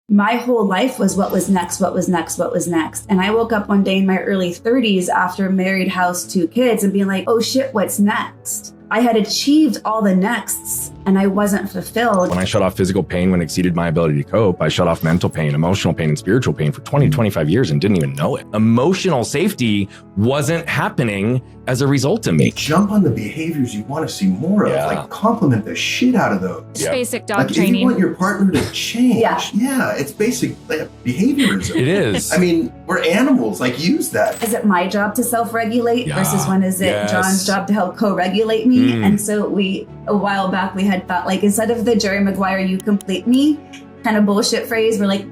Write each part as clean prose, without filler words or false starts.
my whole life was what was next, what was next, what was next. And I woke up one day in my early 30s after married, house, 2 kids and being like, oh shit, what's next? I had achieved all the nexts and I wasn't fulfilled. When I shut off physical pain when it exceeded my ability to cope, I shut off mental pain, emotional pain, and spiritual pain for 20 to 25 years and didn't even know it. Emotional safety wasn't happening as a result of me. Jump on the behaviors you want to see more of. Like compliment the shit out of those. It's basic dog If training. you want your partner to change, it's basic behaviorism. It is. I mean, we're animals, like use that. Is it my job to self-regulate versus when is it John's job to help co-regulate me? And so a while back, we had thought like, instead of the Jerry Maguire, you complete me kind of bullshit phrase, we're like,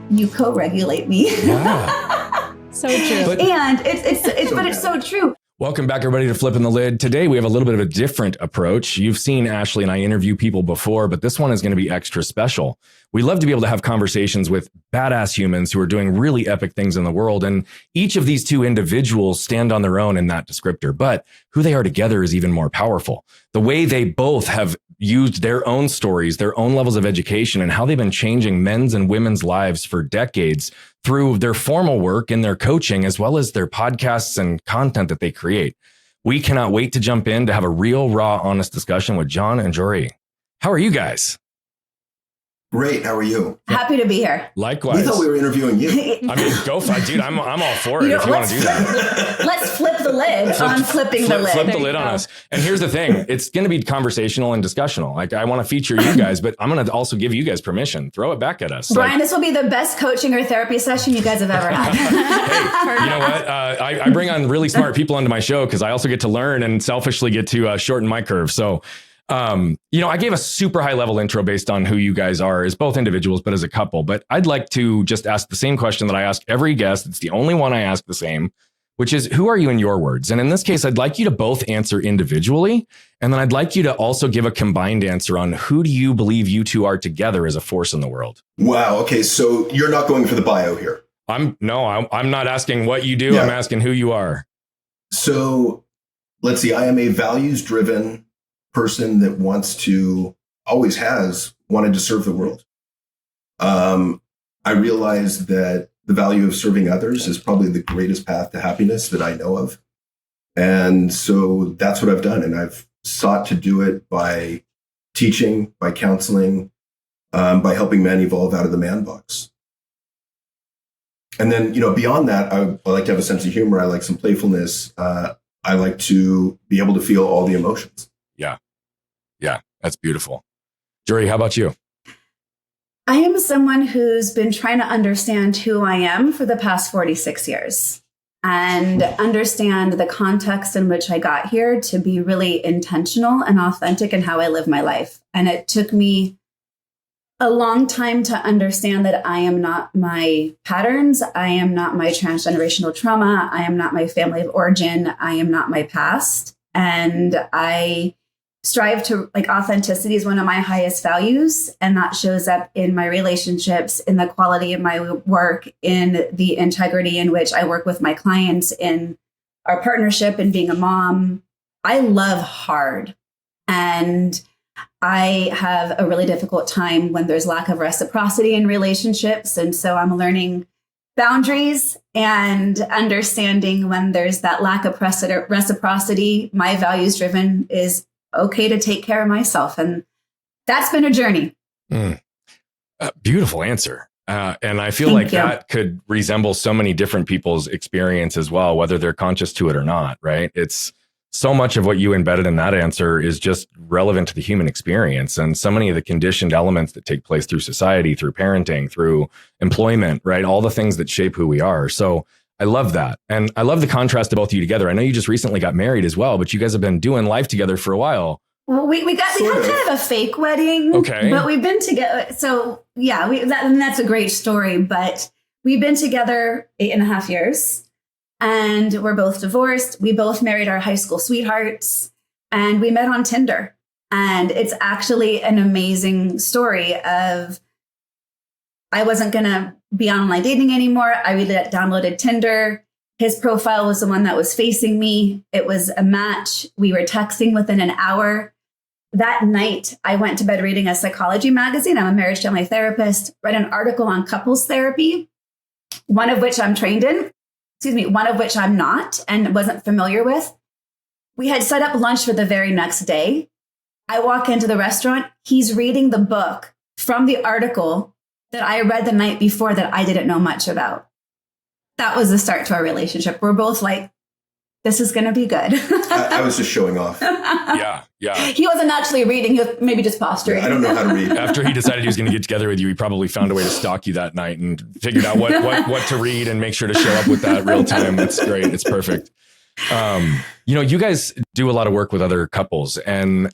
you co-regulate me. Yeah. So true. And it's so true. Welcome back, everybody, to Flipping the Lid. Today, we have a little bit of a different approach. You've seen Ashley and I interview people before, but this one is going to be extra special. We love to be able to have conversations with badass humans who are doing really epic things in the world. And each of these 2 individuals stand on their own in that descriptor, but who they are together is even more powerful. The way they both have used their own stories, their own levels of education, and how they've been changing men's and women's lives for decades through their formal work and their coaching, as well as their podcasts and content that they create. We cannot wait to jump in to have a real, raw, honest discussion with John and Joree. How are you guys? Great. How are you? Happy to be here. Likewise. We thought we were interviewing you. I mean, go for it, dude. I'm all for it if you want to do that. Let's flip the lid on flipping the lid. Flip the lid on us. And here's the thing. It's going to be conversational and discussional. Like, I want to feature you guys, but I'm going to also give you guys permission. Throw it back at us. Brian, this will be the best coaching or therapy session you guys have ever had. Hey, you know what? I bring on really smart people onto my show because I also get to learn and selfishly get to shorten my curve. So, I gave a super high level intro based on who you guys are as both individuals, but as a couple. But I'd like to just ask the same question that I ask every guest. It's the only one I ask the same, which is, who are you in your words? And in this case, I'd like you to both answer individually. And then I'd like you to also give a combined answer on who do you believe you 2 are together as a force in the world? Wow. Okay. So you're not going for the bio here. I'm not asking what you do. Yeah. I'm asking who you are. So let's see. I am a values-driven person that always has wanted to serve the world. I realized that the value of serving others is probably the greatest path to happiness that I know of. And so that's what I've done. And I've sought to do it by teaching, by counseling, by helping men evolve out of the man box. And then, beyond that, I like to have a sense of humor. I like some playfulness. I like to be able to feel all the emotions. Yeah, that's beautiful. Joree, how about you? I am someone who's been trying to understand who I am for the past 46 years and understand the context in which I got here to be really intentional and authentic in how I live my life. And it took me a long time to understand that I am not my patterns. I am not my transgenerational trauma. I am not my family of origin. I am not my past. And I strive to, authenticity is one of my highest values. And that shows up in my relationships, in the quality of my work, in the integrity in which I work with my clients, in our partnership, and being a mom. I love hard. And I have a really difficult time when there's lack of reciprocity in relationships. And so I'm learning boundaries and understanding when there's that lack of reciprocity. My values driven is okay to take care of myself. And that's been a journey. Beautiful answer. And I feel like that could resemble so many different people's experience as well, whether they're conscious to it or not, right? It's so much of what you embedded in that answer is just relevant to the human experience. And so many of the conditioned elements that take place through society, through parenting, through employment, right? All the things that shape who we are. So I love that. And I love the contrast of both of you together. I know you just recently got married as well, but you guys have been doing life together for a while. Well, we had kind of a fake wedding, okay, but we've been together. So yeah, that's a great story, but we've been together 8.5 years and we're both divorced. We both married our high school sweethearts and we met on Tinder. And it's actually an amazing story of, I wasn't going to be online dating anymore. I downloaded Tinder. His profile was the one that was facing me. It was a match. We were texting within an hour. that night, I went to bed reading a psychology magazine. I'm a marriage family therapist, read an article on couples therapy, one of which I'm trained in, one of which I'm not and wasn't familiar with. We had set up lunch for the very next day. I walk into the restaurant. He's reading the book from the article that I read the night before that I didn't know much about. That was the start to our relationship. We're both like, this is going to be good. I was just showing off. Yeah. He wasn't actually reading. He was maybe just posturing. I don't know how to read. After he decided he was going to get together with you, he probably found a way to stalk you that night and figured out what to read and make sure to show up with that real time. That's great. It's perfect. You guys do a lot of work with other couples, and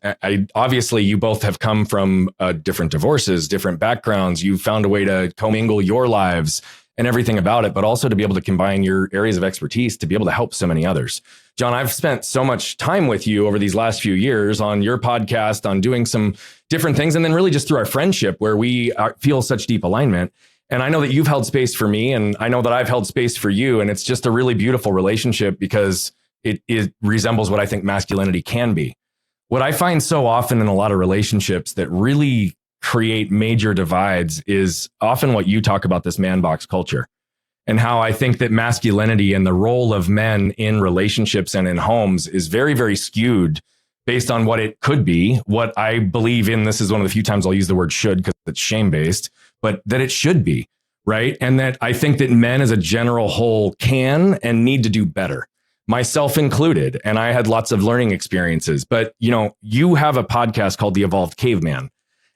obviously you both have come from different divorces, different backgrounds. You found a way to commingle your lives and everything about it, but also to be able to combine your areas of expertise to be able to help so many others. John, I've spent so much time with you over these last few years on your podcast, on doing some different things, and then really just through our friendship where we feel such deep alignment. And I know that you've held space for me, and I know that I've held space for you. And it's just a really beautiful relationship because it resembles what I think masculinity can be. What I find so often in a lot of relationships that really create major divides is often what you talk about, this man box culture, and how I think that masculinity and the role of men in relationships and in homes is very, very skewed based on what it could be, what I believe in. This is one of the few times I'll use the word should because it's shame-based, but that it should be, right? And that I think that men as a general whole can and need to do better, myself included. And I had lots of learning experiences, but you have a podcast called The Evolved Caveman.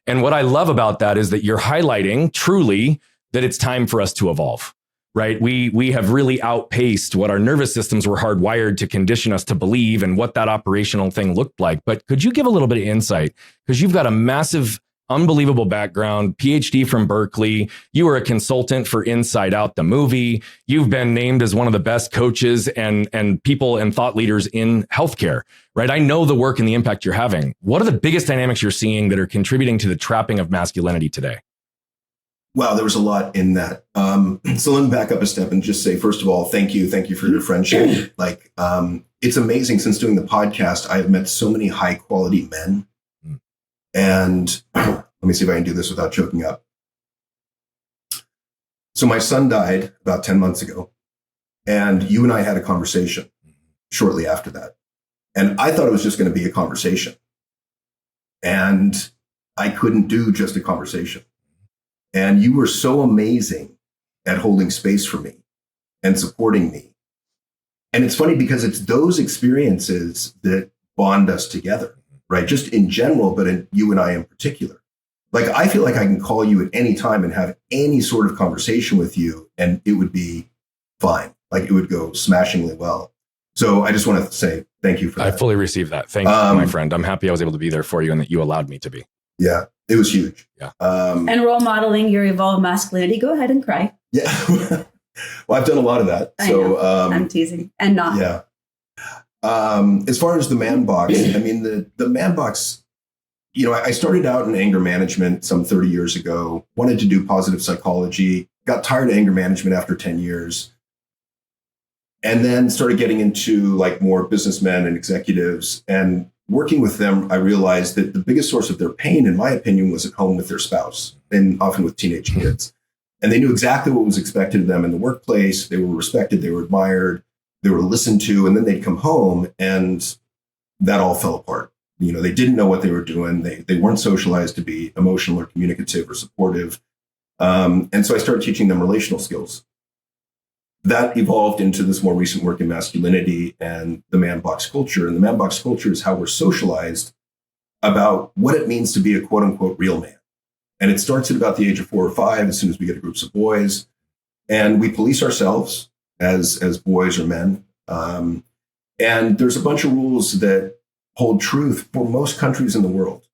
And what I love about that is that you're highlighting truly that it's time for us to evolve, right? We have really outpaced what our nervous systems were hardwired to condition us to believe and what that operational thing looked like. But could you give a little bit of insight? Because you've got a massive, unbelievable background, PhD from Berkeley. You were a consultant for Inside Out, the movie. You've been named as one of the best coaches and people and thought leaders in healthcare, right? I know the work and the impact you're having. What are the biggest dynamics you're seeing that are contributing to the trapping of masculinity today? Wow, there was a lot in that. So let me back up a step and just say, first of all, thank you for your friendship. It's amazing. Since doing the podcast, I have met so many high quality men. And let me see if I can do this without choking up. So my son died about 10 months ago, and you and I had a conversation shortly after that. And I thought it was just going to be a conversation. And I couldn't do just a conversation. And you were so amazing at holding space for me and supporting me. And it's funny because it's those experiences that bond us together. Right? Just in general, but in you and I in particular. Like, I feel like I can call you at any time and have any sort of conversation with you, and it would be fine. Like, it would go smashingly well. So I just want to say thank you for that. I fully receive that. Thank you, my friend. I'm happy I was able to be there for you and that you allowed me to be. Yeah, it was huge. Yeah. And role modeling your evolved masculinity. Go ahead and cry. Yeah. Well, I've done a lot of that. I know. I'm teasing and not. Yeah. As far as the man box, I mean, the man box, I started out in anger management some 30 years ago, wanted to do positive psychology, got tired of anger management after 10 years, and then started getting into like more businessmen and executives. And working with them, I realized that the biggest source of their pain, in my opinion, was at home with their spouse and often with teenage kids. And they knew exactly what was expected of them in the workplace. They were respected, they were admired, they were listened to, and then they'd come home and that all fell apart. They didn't know what they were doing. They weren't socialized to be emotional or communicative or supportive. And so I started teaching them relational skills. That evolved into this more recent work in masculinity and the man box culture. And the man box culture is how we're socialized about what it means to be a quote unquote real man. And it starts at about the age of 4 or 5, as soon as we get groups of boys, and we police ourselves as boys or men. And there's a bunch of rules that hold truth for most countries in the world.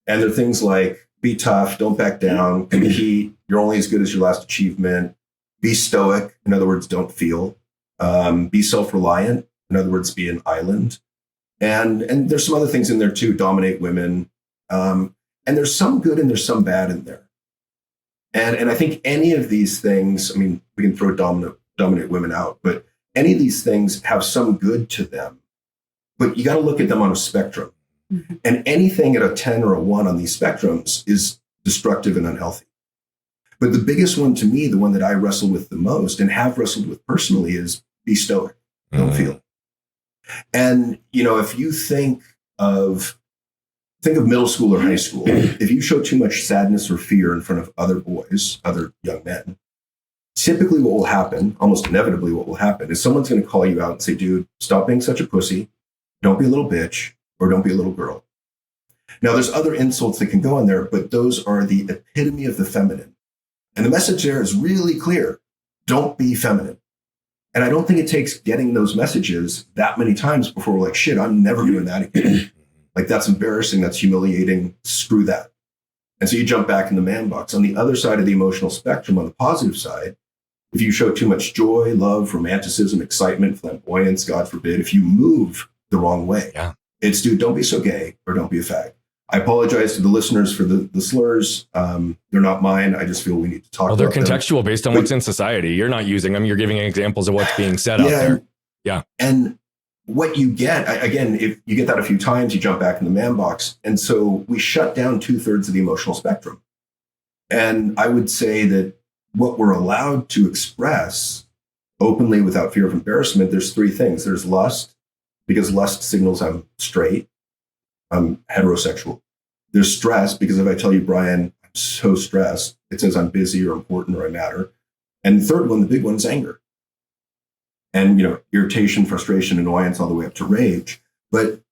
And they're things like, be tough, don't back down, compete, you're only as good as your last achievement, be stoic, in other words, don't feel, be self-reliant, in other words, be an island. And there's some other things in there too, dominate women. And there's some good and there's some bad in there. And I think any of these things, I mean, we can throw dominate women out, but any of these things have some good to them. But you got to look at them on a spectrum. And anything at a 10 or a 1 on these spectrums is destructive and unhealthy. But the biggest one to me, the one that I wrestle with the most and have wrestled with personally, is be stoic, don't feel. And, if you think of middle school or high school, if you show too much sadness or fear in front of other boys, other young men, typically what will happen, almost inevitably what will happen, is someone's going to call you out and say, dude, stop being such a pussy, don't be a little bitch, or don't be a little girl. Now, there's other insults that can go in there, but those are the epitome of the feminine. And the message there is really clear. Don't be feminine. And I don't think it takes getting those messages that many times before we're like, shit, I'm never doing that again. Like, that's embarrassing. That's humiliating. Screw that. And so you jump back in the man box. On the other side of the emotional spectrum, on the positive side, if you show too much joy, love, romanticism, excitement, flamboyance, God forbid, if you move the wrong way, it's, dude, don't be so gay or don't be a fag. I apologize to the listeners for the slurs. They're not mine. I just feel we need to talk about them. They're contextual based on what's in society. You're not using them. You're giving examples of what's being said out there. Yeah. And what you get, again, if you get that a few times, you jump back in the man box. And so we shut down 2/3 of the emotional spectrum. And I would say that what we're allowed to express openly without fear of embarrassment, there's 3 things. There's lust, because lust signals I'm straight, I'm heterosexual. There's stress, because if I tell you, Brian, I'm so stressed, it says I'm busy or important or I matter. And the third one, the big one, is anger. And, irritation, frustration, annoyance, all the way up to rage. But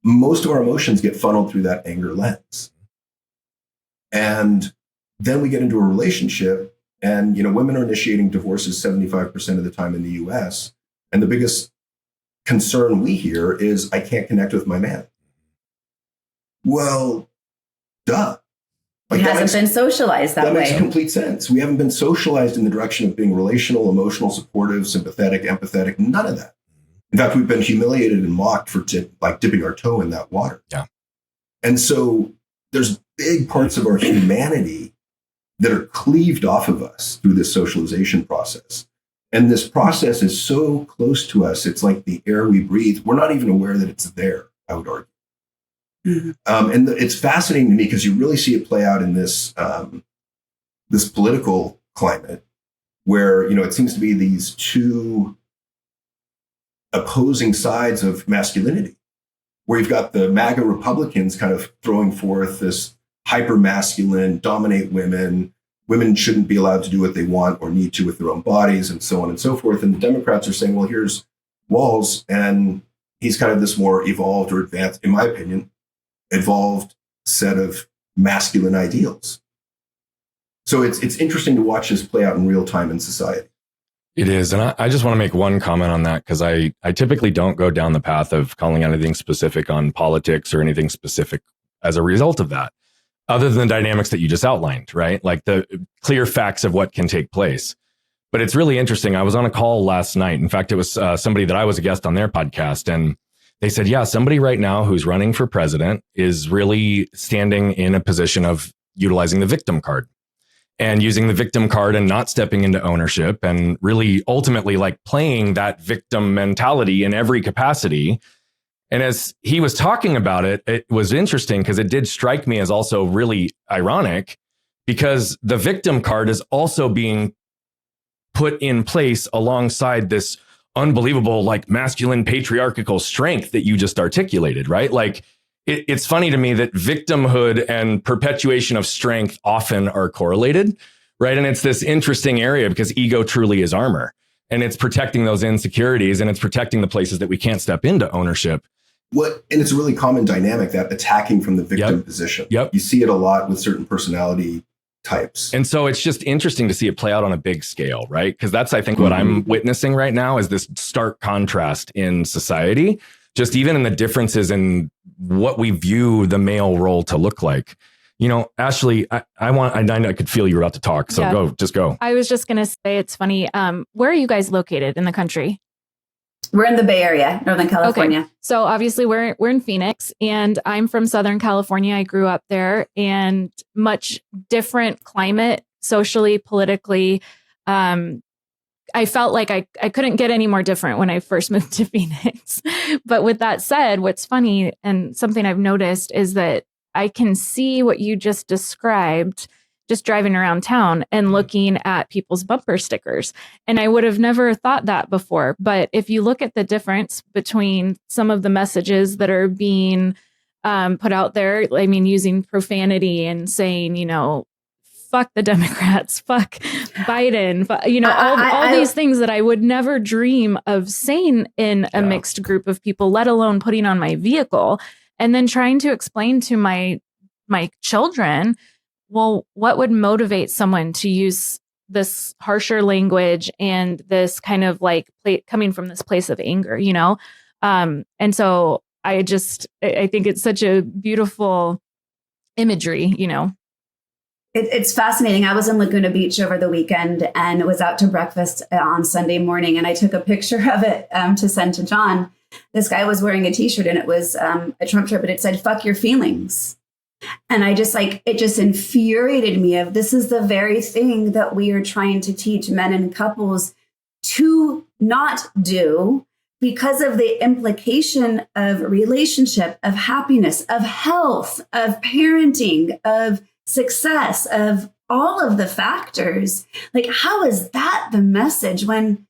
most of our emotions get funneled through that anger lens. And then we get into a relationship and, women are initiating divorces 75% of the time in the US. And the biggest concern we hear is, I can't connect with my man. Well, duh. It hasn't been socialized that way. That makes complete sense. We haven't been socialized in the direction of being relational, emotional, supportive, sympathetic, empathetic, none of that. In fact, we've been humiliated and mocked for dipping our toe in that water. Yeah. And so there's big parts of our humanity that are cleaved off of us through this socialization process. And this process is so close to us. It's like the air we breathe. We're not even aware that it's there, I would argue. And it's fascinating to me because you really see it play out in this this political climate where, it seems to be these 2 opposing sides of masculinity, where you've got the MAGA Republicans kind of throwing forth this hyper masculine, dominate women. Women shouldn't be allowed to do what they want or need to with their own bodies, and so on and so forth. And the Democrats are saying, well, here's Walz, and he's kind of this more evolved or advanced, in my opinion, evolved set of masculine ideals. So it's interesting to watch this play out in real time in society. It is. And I just want to make one comment on that, because I typically don't go down the path of calling out anything specific on politics or anything specific as a result of that, other than the dynamics that you just outlined, right? Like the clear facts of what can take place. But it's really interesting. I was on a call last night. In fact, it was somebody that I was a guest on their podcast, and they said, yeah, somebody right now who's running for president is really standing in a position of utilizing the victim card and using the victim card and not stepping into ownership, and really ultimately like playing that victim mentality in every capacity. And as he was talking about it, it was interesting because it did strike me as also really ironic, because the victim card is also being put in place alongside this unbelievable, like, masculine patriarchal strength that you just articulated, right? Like, it's funny to me that victimhood and perpetuation of strength often are correlated, right? And it's this interesting area because ego truly is armor, and it's protecting those insecurities, and it's protecting the places that we can't step into ownership. And it's a really common dynamic, that attacking from the victim position. You see it a lot with certain personality types. And so it's just interesting to see it play out on a big scale, right? Because that's, I think, what I'm witnessing right now is this stark contrast in society, just even in the differences in what we view the male role to look like. Ashley, I could feel you were about to talk. So go. I was just going to say, it's funny. Where are you guys located in the country? We're in the Bay Area, Northern California. Okay. So obviously we're in Phoenix, and I'm from Southern California. I grew up there, and much different climate, socially, politically. I felt like I couldn't get any more different when I first moved to Phoenix. But with that said, what's funny and something I've noticed is that I can see what you just described just driving around town and looking at people's bumper stickers. And I would have never thought that before. But if you look at the difference between some of the messages that are being put out there, I mean, using profanity and saying, fuck the Democrats, fuck Biden, all these things that I would never dream of saying in a mixed group of people, let alone putting on my vehicle, and then trying to explain to my children, well, what would motivate someone to use this harsher language and this kind of like coming from this place of anger, And so I think it's such a beautiful imagery, It's fascinating. I was in Laguna Beach over the weekend and was out to breakfast on Sunday morning. And I took a picture of it to send to John. This guy was wearing a t-shirt and it was a Trump shirt, but it said, fuck your feelings. And it just infuriated me of this is the very thing that we are trying to teach men and couples to not do because of the implication of relationship, of happiness, of health, of parenting, of success, of all of the factors. Like, how is that the message when,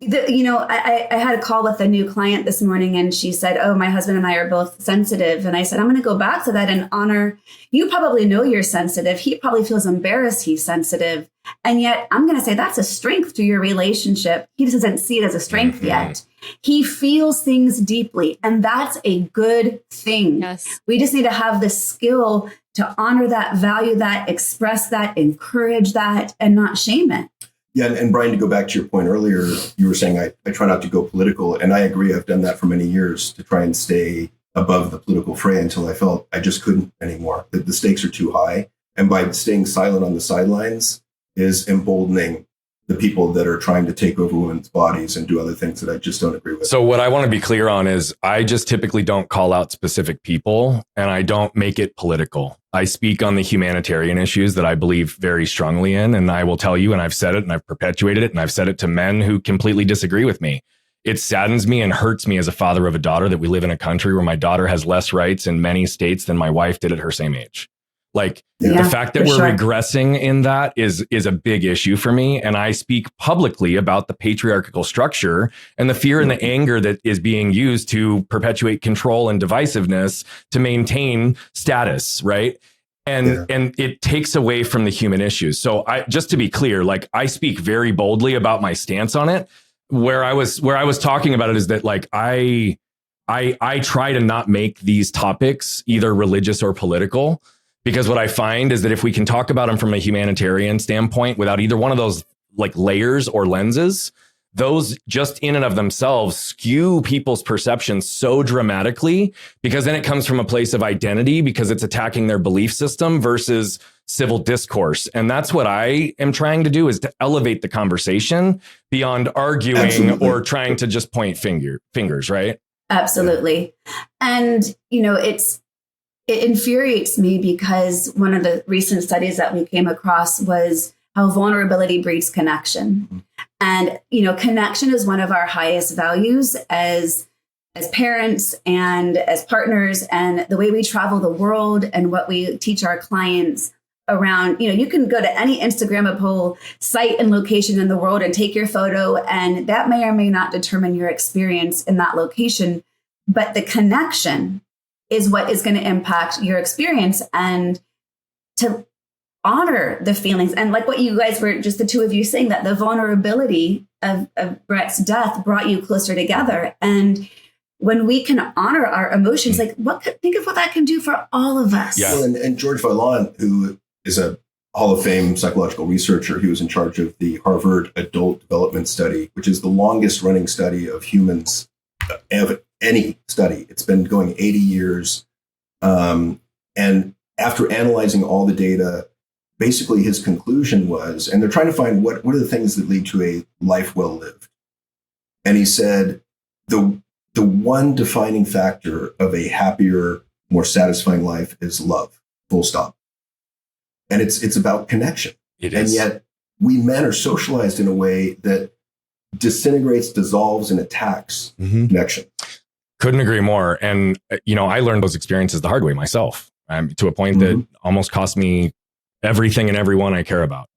I had a call with a new client this morning and she said, oh, my husband and I are both sensitive. And I said, I'm going to go back to that and honor, you probably know you're sensitive. He probably feels embarrassed he's sensitive. And yet I'm going to say that's a strength to your relationship. He doesn't see it as a strength yet. He feels things deeply. And that's a good thing. Yes. We just need to have the skill to honor that, value that, express that, encourage that, and not shame it. Yeah. And Brian, to go back to your point earlier, you were saying I try not to go political. And I agree. I've done that for many years to try and stay above the political fray until I felt I just couldn't anymore. The stakes are too high. And by staying silent on the sidelines is emboldening the people that are trying to take over women's bodies and do other things that I just don't agree with. So what I want to be clear on is I just typically don't call out specific people and I don't make it political. I speak on the humanitarian issues that I believe very strongly in. And I will tell you, and I've said it and I've perpetuated it and I've said it to men who completely disagree with me. It saddens me and hurts me as a father of a daughter that we live in a country where my daughter has less rights in many states than my wife did at her same age. Like the fact that we're regressing in that is a big issue for me. And I speak publicly about the patriarchal structure and the fear and the anger that is being used to perpetuate control and divisiveness to maintain status. Right. And it takes away from the human issues. So just to be clear, like I speak very boldly about my stance on it. Where I was talking about it is that like I try to not make these topics either religious or political. Because what I find is that if we can talk about them from a humanitarian standpoint without either one of those like layers or lenses, those just in and of themselves skew people's perceptions so dramatically because then it comes from a place of identity because it's attacking their belief system versus civil discourse. And that's what I am trying to do is to elevate the conversation beyond arguing or trying to just point fingers, right? Absolutely. And, it infuriates me because one of the recent studies that we came across was how vulnerability breeds connection. And, connection is one of our highest values as parents and as partners, and the way we travel the world and what we teach our clients around, you can go to any Instagrammable site and location in the world and take your photo, and that may or may not determine your experience in that location. But the connection is what is going to impact your experience, and to honor the feelings. And like what you guys were, just the two of you saying, that the vulnerability of Brett's death brought you closer together. And when we can honor our emotions, like think of what that can do for all of us. Yeah. Well, and George Vaillant, who is a Hall of Fame psychological researcher, he was in charge of the Harvard Adult Development Study, which is the longest running study of humans of any study. It's been going 80 years. And after analyzing all the data, basically his conclusion was, and they're trying to find what are the things that lead to a life well lived. And he said, the one defining factor of a happier, more satisfying life is love, full stop. And it's about connection. It and is. yet we men are socialized in a way that disintegrates, dissolves, and attacks connection. Couldn't agree more. And, I learned those experiences the hard way myself, to a point that almost cost me everything and everyone I care about.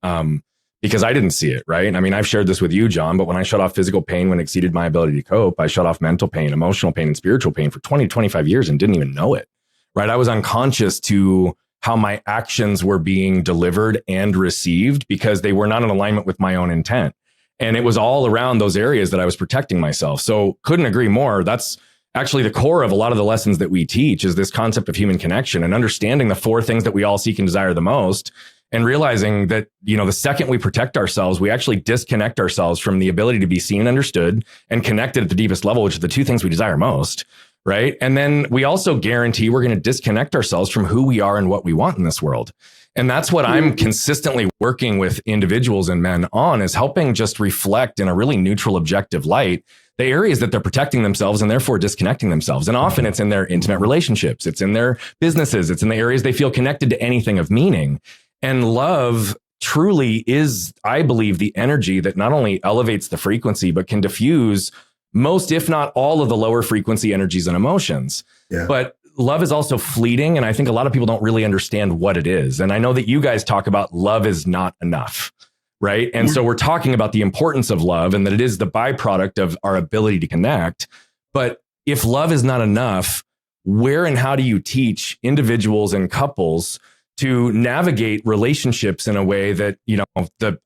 Because I didn't see it, right? I mean, I've shared this with you, John, but when I shut off physical pain when it exceeded my ability to cope, I shut off mental pain, emotional pain, and spiritual pain for 20 to 25 years and didn't even know it, right? I was unconscious to how my actions were being delivered and received because they were not in alignment with my own intent. And it was all around those areas that I was protecting myself. So couldn't agree more. That's actually the core of a lot of the lessons that we teach, is this concept of human connection and understanding the 4 things that we all seek and desire the most. And realizing that, the second we protect ourselves, we actually disconnect ourselves from the ability to be seen and understood and connected at the deepest level, which are the 2 things we desire most, right? And then we also guarantee we're going to disconnect ourselves from who we are and what we want in this world. And that's what I'm consistently working with individuals and men on, is helping just reflect in a really neutral, objective light the areas that they're protecting themselves and therefore disconnecting themselves. And often it's in their intimate relationships, it's in their businesses, it's in the areas they feel connected to anything of meaning. And love truly is, I believe, the energy that not only elevates the frequency, but can diffuse most, if not all, of the lower frequency energies and emotions. Yeah. But love is also fleeting. And I think a lot of people don't really understand what it is. And I know that you guys talk about love is not enough, right? And so we're talking about the importance of love and that it is the byproduct of our ability to connect. But if love is not enough, where and how do you teach individuals and couples to navigate relationships in a way that,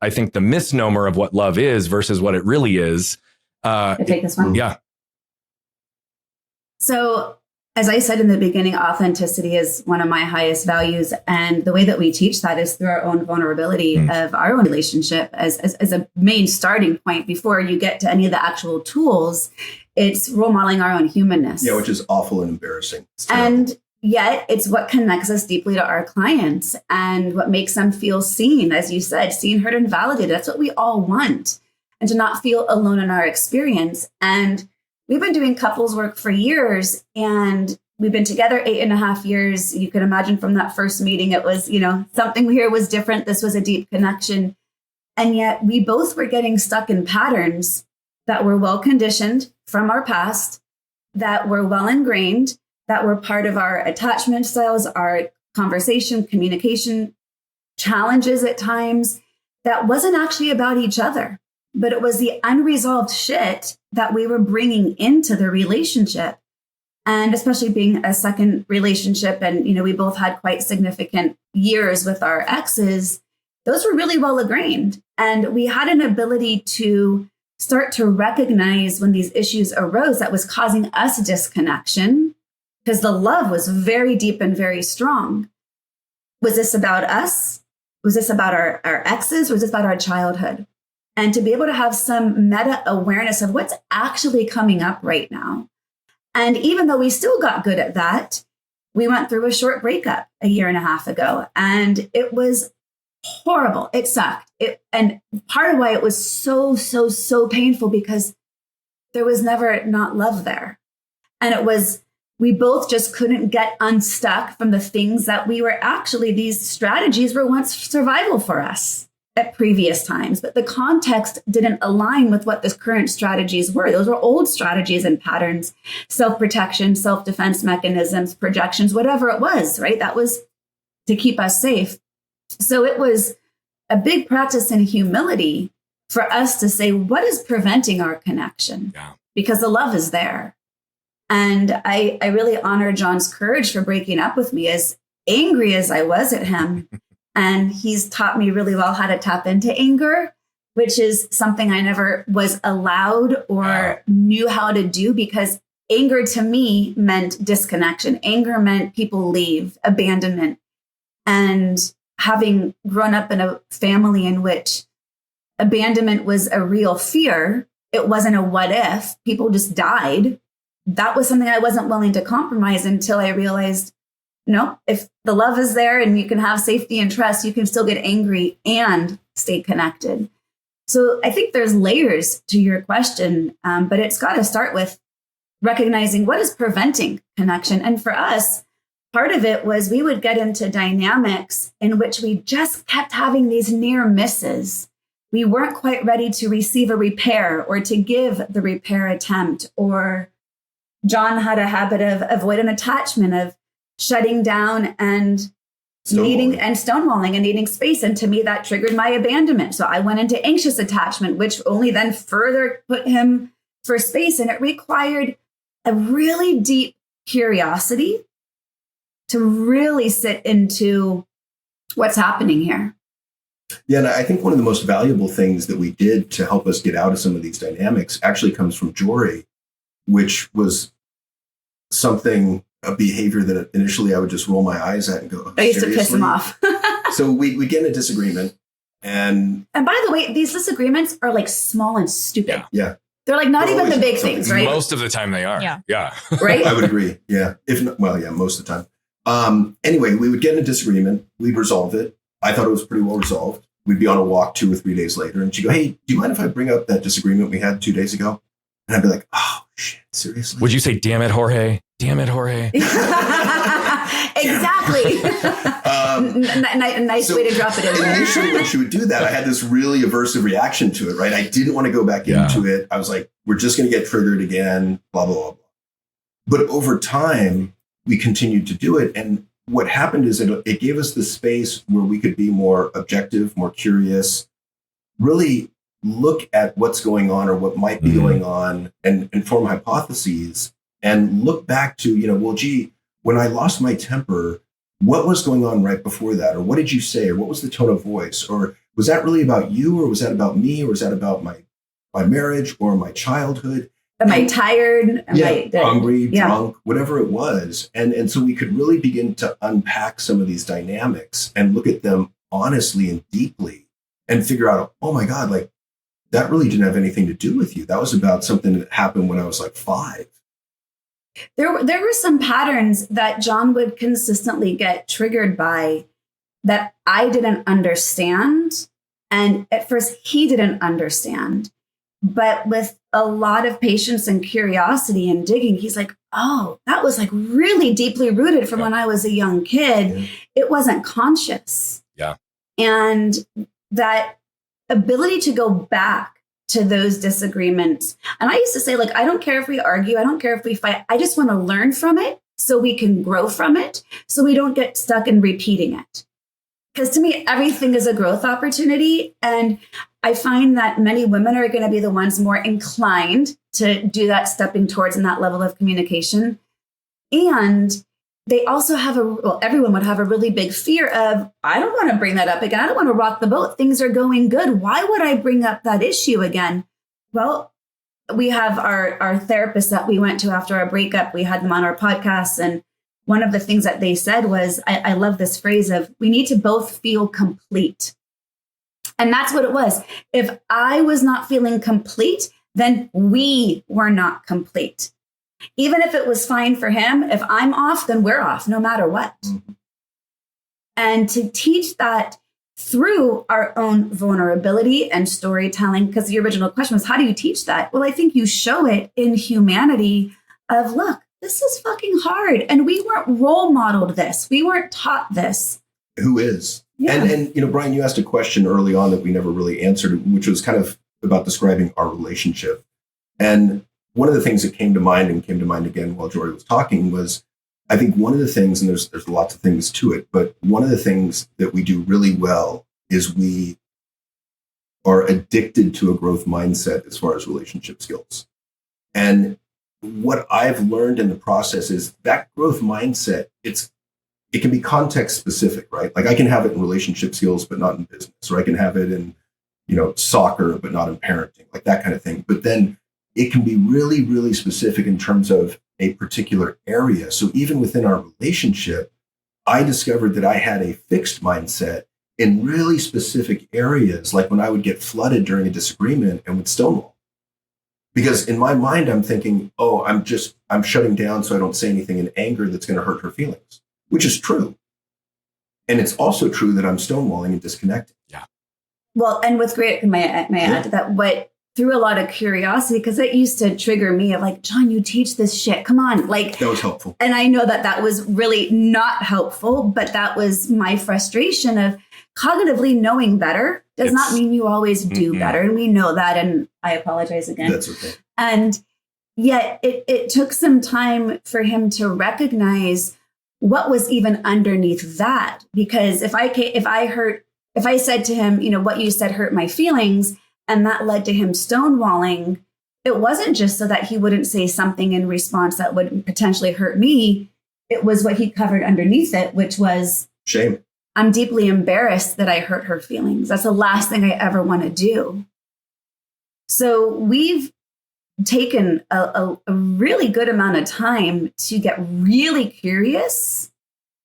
I think the misnomer of what love is versus what it really is. I take this one. Yeah. So as I said in the beginning, authenticity is one of my highest values. And the way that we teach that is through our own vulnerability of our own relationship as a main starting point before you get to any of the actual tools. It's role modeling our own humanness. Yeah, which is awful and embarrassing. And yet it's what connects us deeply to our clients and what makes them feel seen, as you said, seen, heard, and validated. That's what we all want. And to not feel alone in our experience. And we've been doing couples work for years, and we've been together 8.5 years. You can imagine from that first meeting, it was, something here was different. This was a deep connection. And yet we both were getting stuck in patterns that were well conditioned from our past, that were well ingrained, that were part of our attachment styles, our conversation, communication challenges at times, that wasn't actually about each other, but it was the unresolved shit that we were bringing into the relationship. And especially being a second relationship, and, we both had quite significant years with our exes, those were really well ingrained. And we had an ability to start to recognize when these issues arose that was causing us disconnection, because the love was very deep and very strong. Was this about us? Was this about our exes? Was this about our childhood? And to be able to have some meta awareness of what's actually coming up right now. And even though we still got good at that, we went through a short breakup 1.5 years ago, and it was horrible. It sucked. And part of why it was so painful, because there was never not love there. And it was, we both just couldn't get unstuck from the things that we were actually, these strategies were once survival for us at previous times, but the context didn't align with what the current strategies were. Those were old strategies and patterns, self-protection, self-defense mechanisms, projections, whatever it was, right? That was to keep us safe. So it was a big practice in humility for us to say, what is preventing our connection? Yeah. Because the love is there. And I really honor John's courage for breaking up with me, as angry as I was at him. And he's taught me really well how to tap into anger, which is something I never was allowed or knew how to do, because anger to me meant disconnection. Anger meant people leave, abandonment. And having grown up in a family in which abandonment was a real fear, it wasn't a what if, people just died. That was something I wasn't willing to compromise until I realized, no, if the love is there and you can have safety and trust, you can still get angry and stay connected. So I think there's layers to your question, but it's got to start with recognizing what is preventing connection. And for us, part of it was we would get into dynamics in which we just kept having these near misses. we weren't quite ready to receive a repair or to give the repair attempt. Or John had a habit of avoidant attachment, of shutting down and stonewalling and needing space. And to me, that triggered my abandonment. So I went into anxious attachment, which only then further put him for space. And it required a really deep curiosity to really sit into what's happening here. Yeah, and I think one of the most valuable things that we did to help us get out of some of these dynamics actually comes from Joree, which was something, a behavior that initially I would just roll my eyes at and go, I used to piss him off. So we get in a disagreement. And by the way, these disagreements are like small and stupid. Yeah. They're like not even the big things, right? Most of the time they are. Yeah. Right? I would agree. Yeah. If not, well, yeah, most of the time. Anyway, we would get in a disagreement. We'd resolve it. I thought it was pretty well resolved. We'd be on a walk 2 or 3 days later. And she'd go, hey, do you mind if I bring up that disagreement we had 2 days ago? And I'd be like, oh, shit, seriously? Would you say, damn it, Joree? Damn it, Joree. Exactly. Nice way to drop it in there. Initially, when she would do that, I had this really aversive reaction to it, right? I didn't want to go back into it. I was like, we're just going to get triggered again, blah, blah, blah, blah. But over time, we continued to do it. And what happened is it gave us the space where we could be more objective, more curious, really look at what's going on or what might be going on and form hypotheses and look back to, well, gee, when I lost my temper, what was going on right before that? Or what did you say? Or what was the tone of voice? Or was that really about you? Or was that about me? Or was that about my marriage or my childhood? Am I tired? Am I hungry, drunk, whatever it was. And so we could really begin to unpack some of these dynamics and look at them honestly and deeply and figure out, oh my God, like that really didn't have anything to do with you. That was about something that happened when I was like 5. There were some patterns that John would consistently get triggered by that I didn't understand. And at first he didn't understand. But with a lot of patience and curiosity and digging, he's like, oh, that was like really deeply rooted from when I was a young kid. Yeah. It wasn't conscious. Yeah. And that ability to go back to those disagreements. And I used to say, like, I don't care if we argue. I don't care if we fight. I just want to learn from it so we can grow from it, so we don't get stuck in repeating it. Because to me, everything is a growth opportunity. And I find that many women are going to be the ones more inclined to do that, stepping towards in that level of communication. And they also have everyone would have a really big fear of, I don't want to bring that up again. I don't want to rock the boat. Things are going good. Why would I bring up that issue again? Well, we have our therapist that we went to after our breakup. We had them on our podcast. And one of the things that they said was, I love this phrase of, we need to both feel complete. And that's what it was. If I was not feeling complete, then we were not complete. Even if it was fine for him, if I'm off, then we're off, no matter what. Mm-hmm. And to teach that through our own vulnerability and storytelling, because the original question was, how do you teach that? Well, I think you show it in humanity of, look, this is fucking hard. And we weren't role modeled this. We weren't taught this. Who is? Yeah. And Brian, you asked a question early on that we never really answered, which was kind of about describing our relationship. And one of the things that came to mind again while Joree was talking was, I think one of the things, and there's lots of things to it, but one of the things that we do really well is we are addicted to a growth mindset as far as relationship skills. And what I've learned in the process is that growth mindset, it can be context specific, right? Like I can have it in relationship skills, but not in business, or I can have it in, soccer, but not in parenting, like that kind of thing. But then it can be really, really specific in terms of a particular area. So even within our relationship, I discovered that I had a fixed mindset in really specific areas, like when I would get flooded during a disagreement and would stonewall. Because in my mind, I'm thinking, oh, I'm shutting down so I don't say anything in anger that's going to hurt her feelings, which is true. And it's also true that I'm stonewalling and disconnecting. Yeah. Well, and with great, may I add that what through a lot of curiosity, because it used to trigger me of like, John, you teach this shit. Come on. Like that was helpful. And I know that was really not helpful, but that was my frustration of cognitively knowing better does not mean you always do Mm-mm. better. And we know that. And I apologize again. That's okay. And yet it took some time for him to recognize what was even underneath that. Because if I said to him, you know, what you said hurt my feelings, and that led to him stonewalling, it wasn't just so that he wouldn't say something in response that would potentially hurt me. It was what he covered underneath it, which was Shame. I'm deeply embarrassed that I hurt her feelings. That's the last thing I ever want to do. So we've taken a really good amount of time to get really curious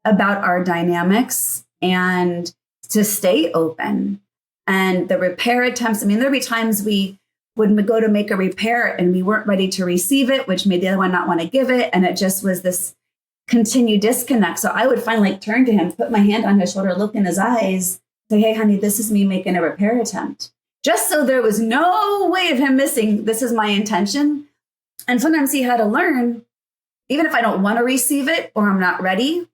about our dynamics and to stay open. And the repair attempts, I mean, there'd be times we would go to make a repair and we weren't ready to receive it, which made the other one not want to give it. And it just was this continued disconnect. So I would finally turn to him, put my hand on his shoulder, look in his eyes, say, hey, honey, this is me making a repair attempt. Just so there was no way of him missing, this is my intention. And sometimes he had to learn, even if I don't want to receive it or I'm not ready,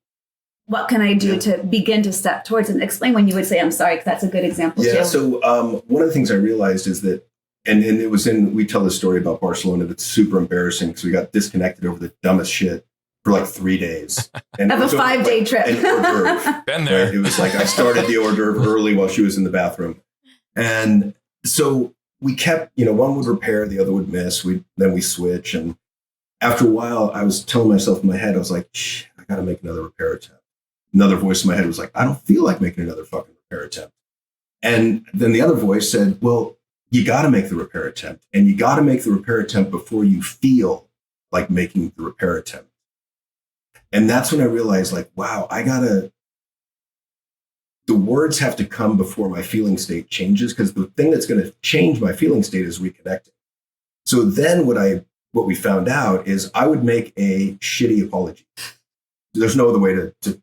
what can I do to begin to step towards and explain when you would say, I'm sorry, because that's a good example too. So one of the things I realized is that, and it was we tell this story about Barcelona that's super embarrassing because we got disconnected over the dumbest shit for like 3 days. And of a 5-day trip. An hors d'oeuvre. Been there. Right? It was like I started the hors d'oeuvre early while she was in the bathroom. And so we kept, one would repair, the other would miss. Then we switch. And after a while, I was telling myself in my head, I was like, I got to make another repair attempt. Another voice in my head was like, I don't feel like making another fucking repair attempt. And then the other voice said, well, you got to make the repair attempt. And you got to make the repair attempt before you feel like making the repair attempt. And that's when I realized, like, wow, the words have to come before my feeling state changes, because the thing that's going to change my feeling state is reconnecting. So then what we found out is I would make a shitty apology. There's no other way to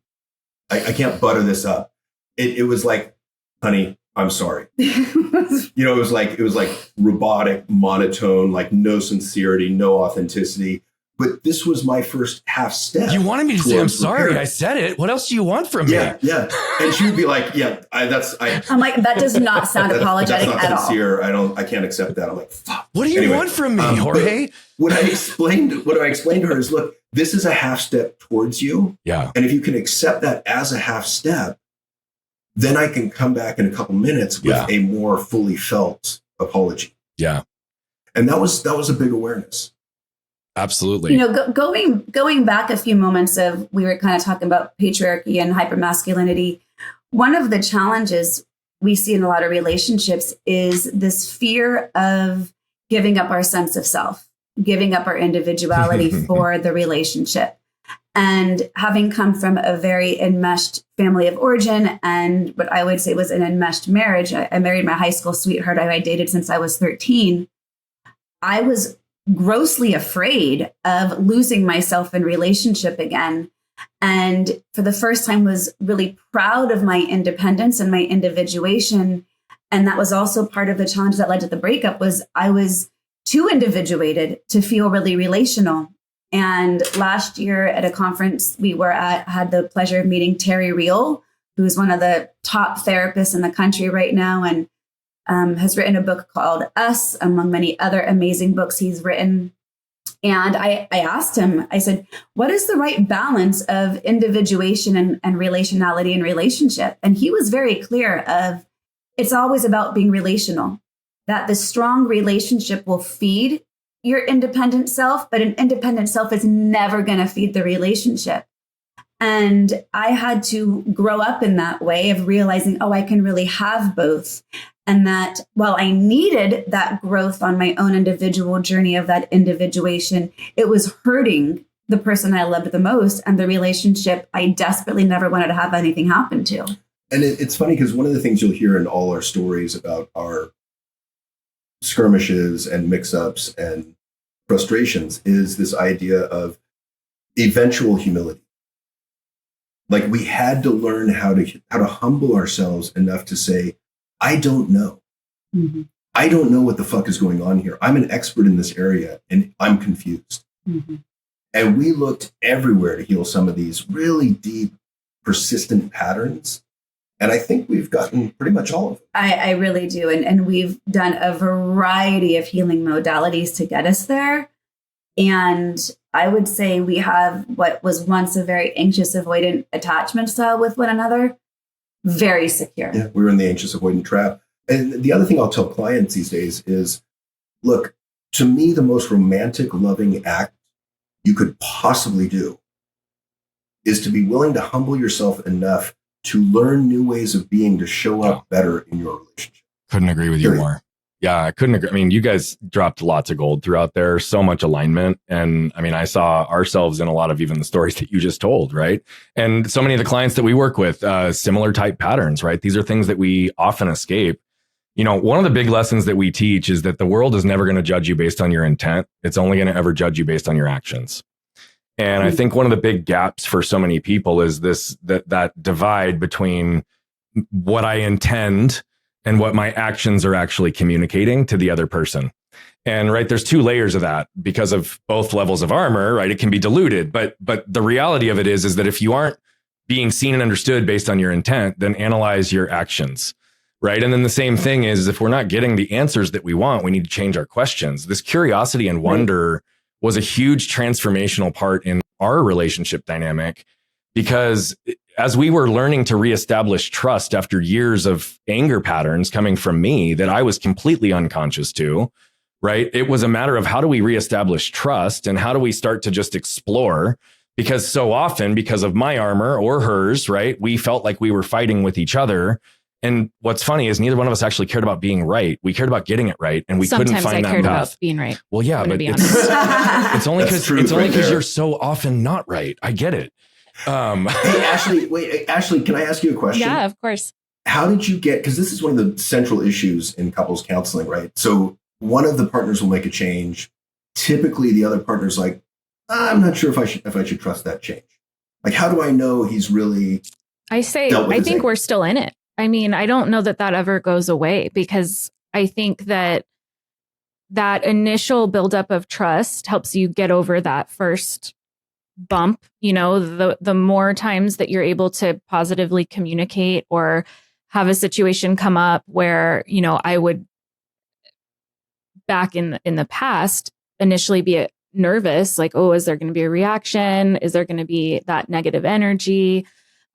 I can't butter this up. It was like, honey, I'm sorry. It was like robotic, monotone, like no sincerity, no authenticity. But this was my first half step. You wanted me to say, I'm sorry. Repair. I said it. What else do you want from me? Yeah. And she would be like, I'm like, that does not sound apologetic that's not at sincere. I can't accept that. I'm like, fuck. What do you want from me, Joree? What I explained to her is, look, this is a half step towards you. Yeah. And if you can accept that as a half step, then I can come back in a couple minutes with a more fully felt apology. Yeah. And that was a big awareness. Absolutely. Going back a few moments we were kind of talking about patriarchy and hypermasculinity. One of the challenges we see in a lot of relationships is this fear of giving up our sense of self, giving up our individuality for the relationship. And having come from a very enmeshed family of origin and what I would say was an enmeshed marriage, I married my high school sweetheart I dated since I was 13. I was grossly afraid of losing myself in relationship again. And for the first time was really proud of my independence and my individuation. And that was also part of the challenge that led to the breakup was I was too individuated to feel really relational. And last year at a conference we were at, had the pleasure of meeting Terry Real, who's one of the top therapists in the country right now. And has written a book called Us, among many other amazing books he's written. And I asked him, I said, what is the right balance of individuation and relationality and relationship? And he was very clear of it's always about being relational, that the strong relationship will feed your independent self, but an independent self is never going to feed the relationship. And I had to grow up in that way of realizing, I can really have both. And that while I needed that growth on my own individual journey of that individuation, it was hurting the person I loved the most and the relationship I desperately never wanted to have anything happen to. And it's funny because one of the things you'll hear in all our stories about our skirmishes and mix-ups and frustrations is this idea of eventual humility. Like we had to learn how to humble ourselves enough to say, I don't know. Mm-hmm. I don't know what the fuck is going on here. I'm an expert in this area and I'm confused. Mm-hmm. And we looked everywhere to heal some of these really deep, persistent patterns. And I think we've gotten pretty much all of it. I really do. And we've done a variety of healing modalities to get us there. And I would say we have what was once a very anxious avoidant attachment style with one another, very secure. Yeah, we're in the anxious avoidant trap. And the other thing I'll tell clients these days is, look, to me, the most romantic, loving act you could possibly do is to be willing to humble yourself enough to learn new ways of being to show up better in your relationship. Couldn't agree with you more. Yeah, I couldn't agree. I mean, you guys dropped lots of gold throughout there, so much alignment. And I mean, I saw ourselves in a lot of even the stories that you just told, right? And so many of the clients that we work with, similar type patterns, right? These are things that we often escape. You know, one of the big lessons that we teach is that the world is never going to judge you based on your intent. It's only going to ever judge you based on your actions. And I think one of the big gaps for so many people is that divide between what I intend and what my actions are actually communicating to the other person. And right, there's two layers of that because of both levels of armor, right? It can be diluted, but the reality of it is that if you aren't being seen and understood based on your intent, then analyze your actions, right? And then the same thing is if we're not getting the answers that we want, we need to change our questions. This curiosity and wonder was a huge transformational part in our relationship dynamic, because as we were learning to reestablish trust after years of anger patterns coming from me that I was completely unconscious to, right? It was a matter of how do we reestablish trust and how do we start to just explore? Because so often, because of my armor or hers, right, we felt like we were fighting with each other. And what's funny is neither one of us actually cared about being right. We cared about getting it right, and we couldn't find that path. Sometimes I cared about being right. Well, yeah, but it's only because you're so often not right. I get it. Hey, Ashley, can I ask you a question? Yeah, of course. How did you get, because this is one of the central issues in couples counseling, right? So one of the partners will make a change. Typically, the other partner's like, I'm not sure if I should trust that change. Like, how do I know he's really? I think we're still in it. I mean, I don't know that ever goes away, because I think that initial buildup of trust helps you get over that first bump. You know, the more times that you're able to positively communicate or have a situation come up where, you know, I would back in the past initially be nervous, like, oh, is there going to be a reaction? Is there going to be that negative energy?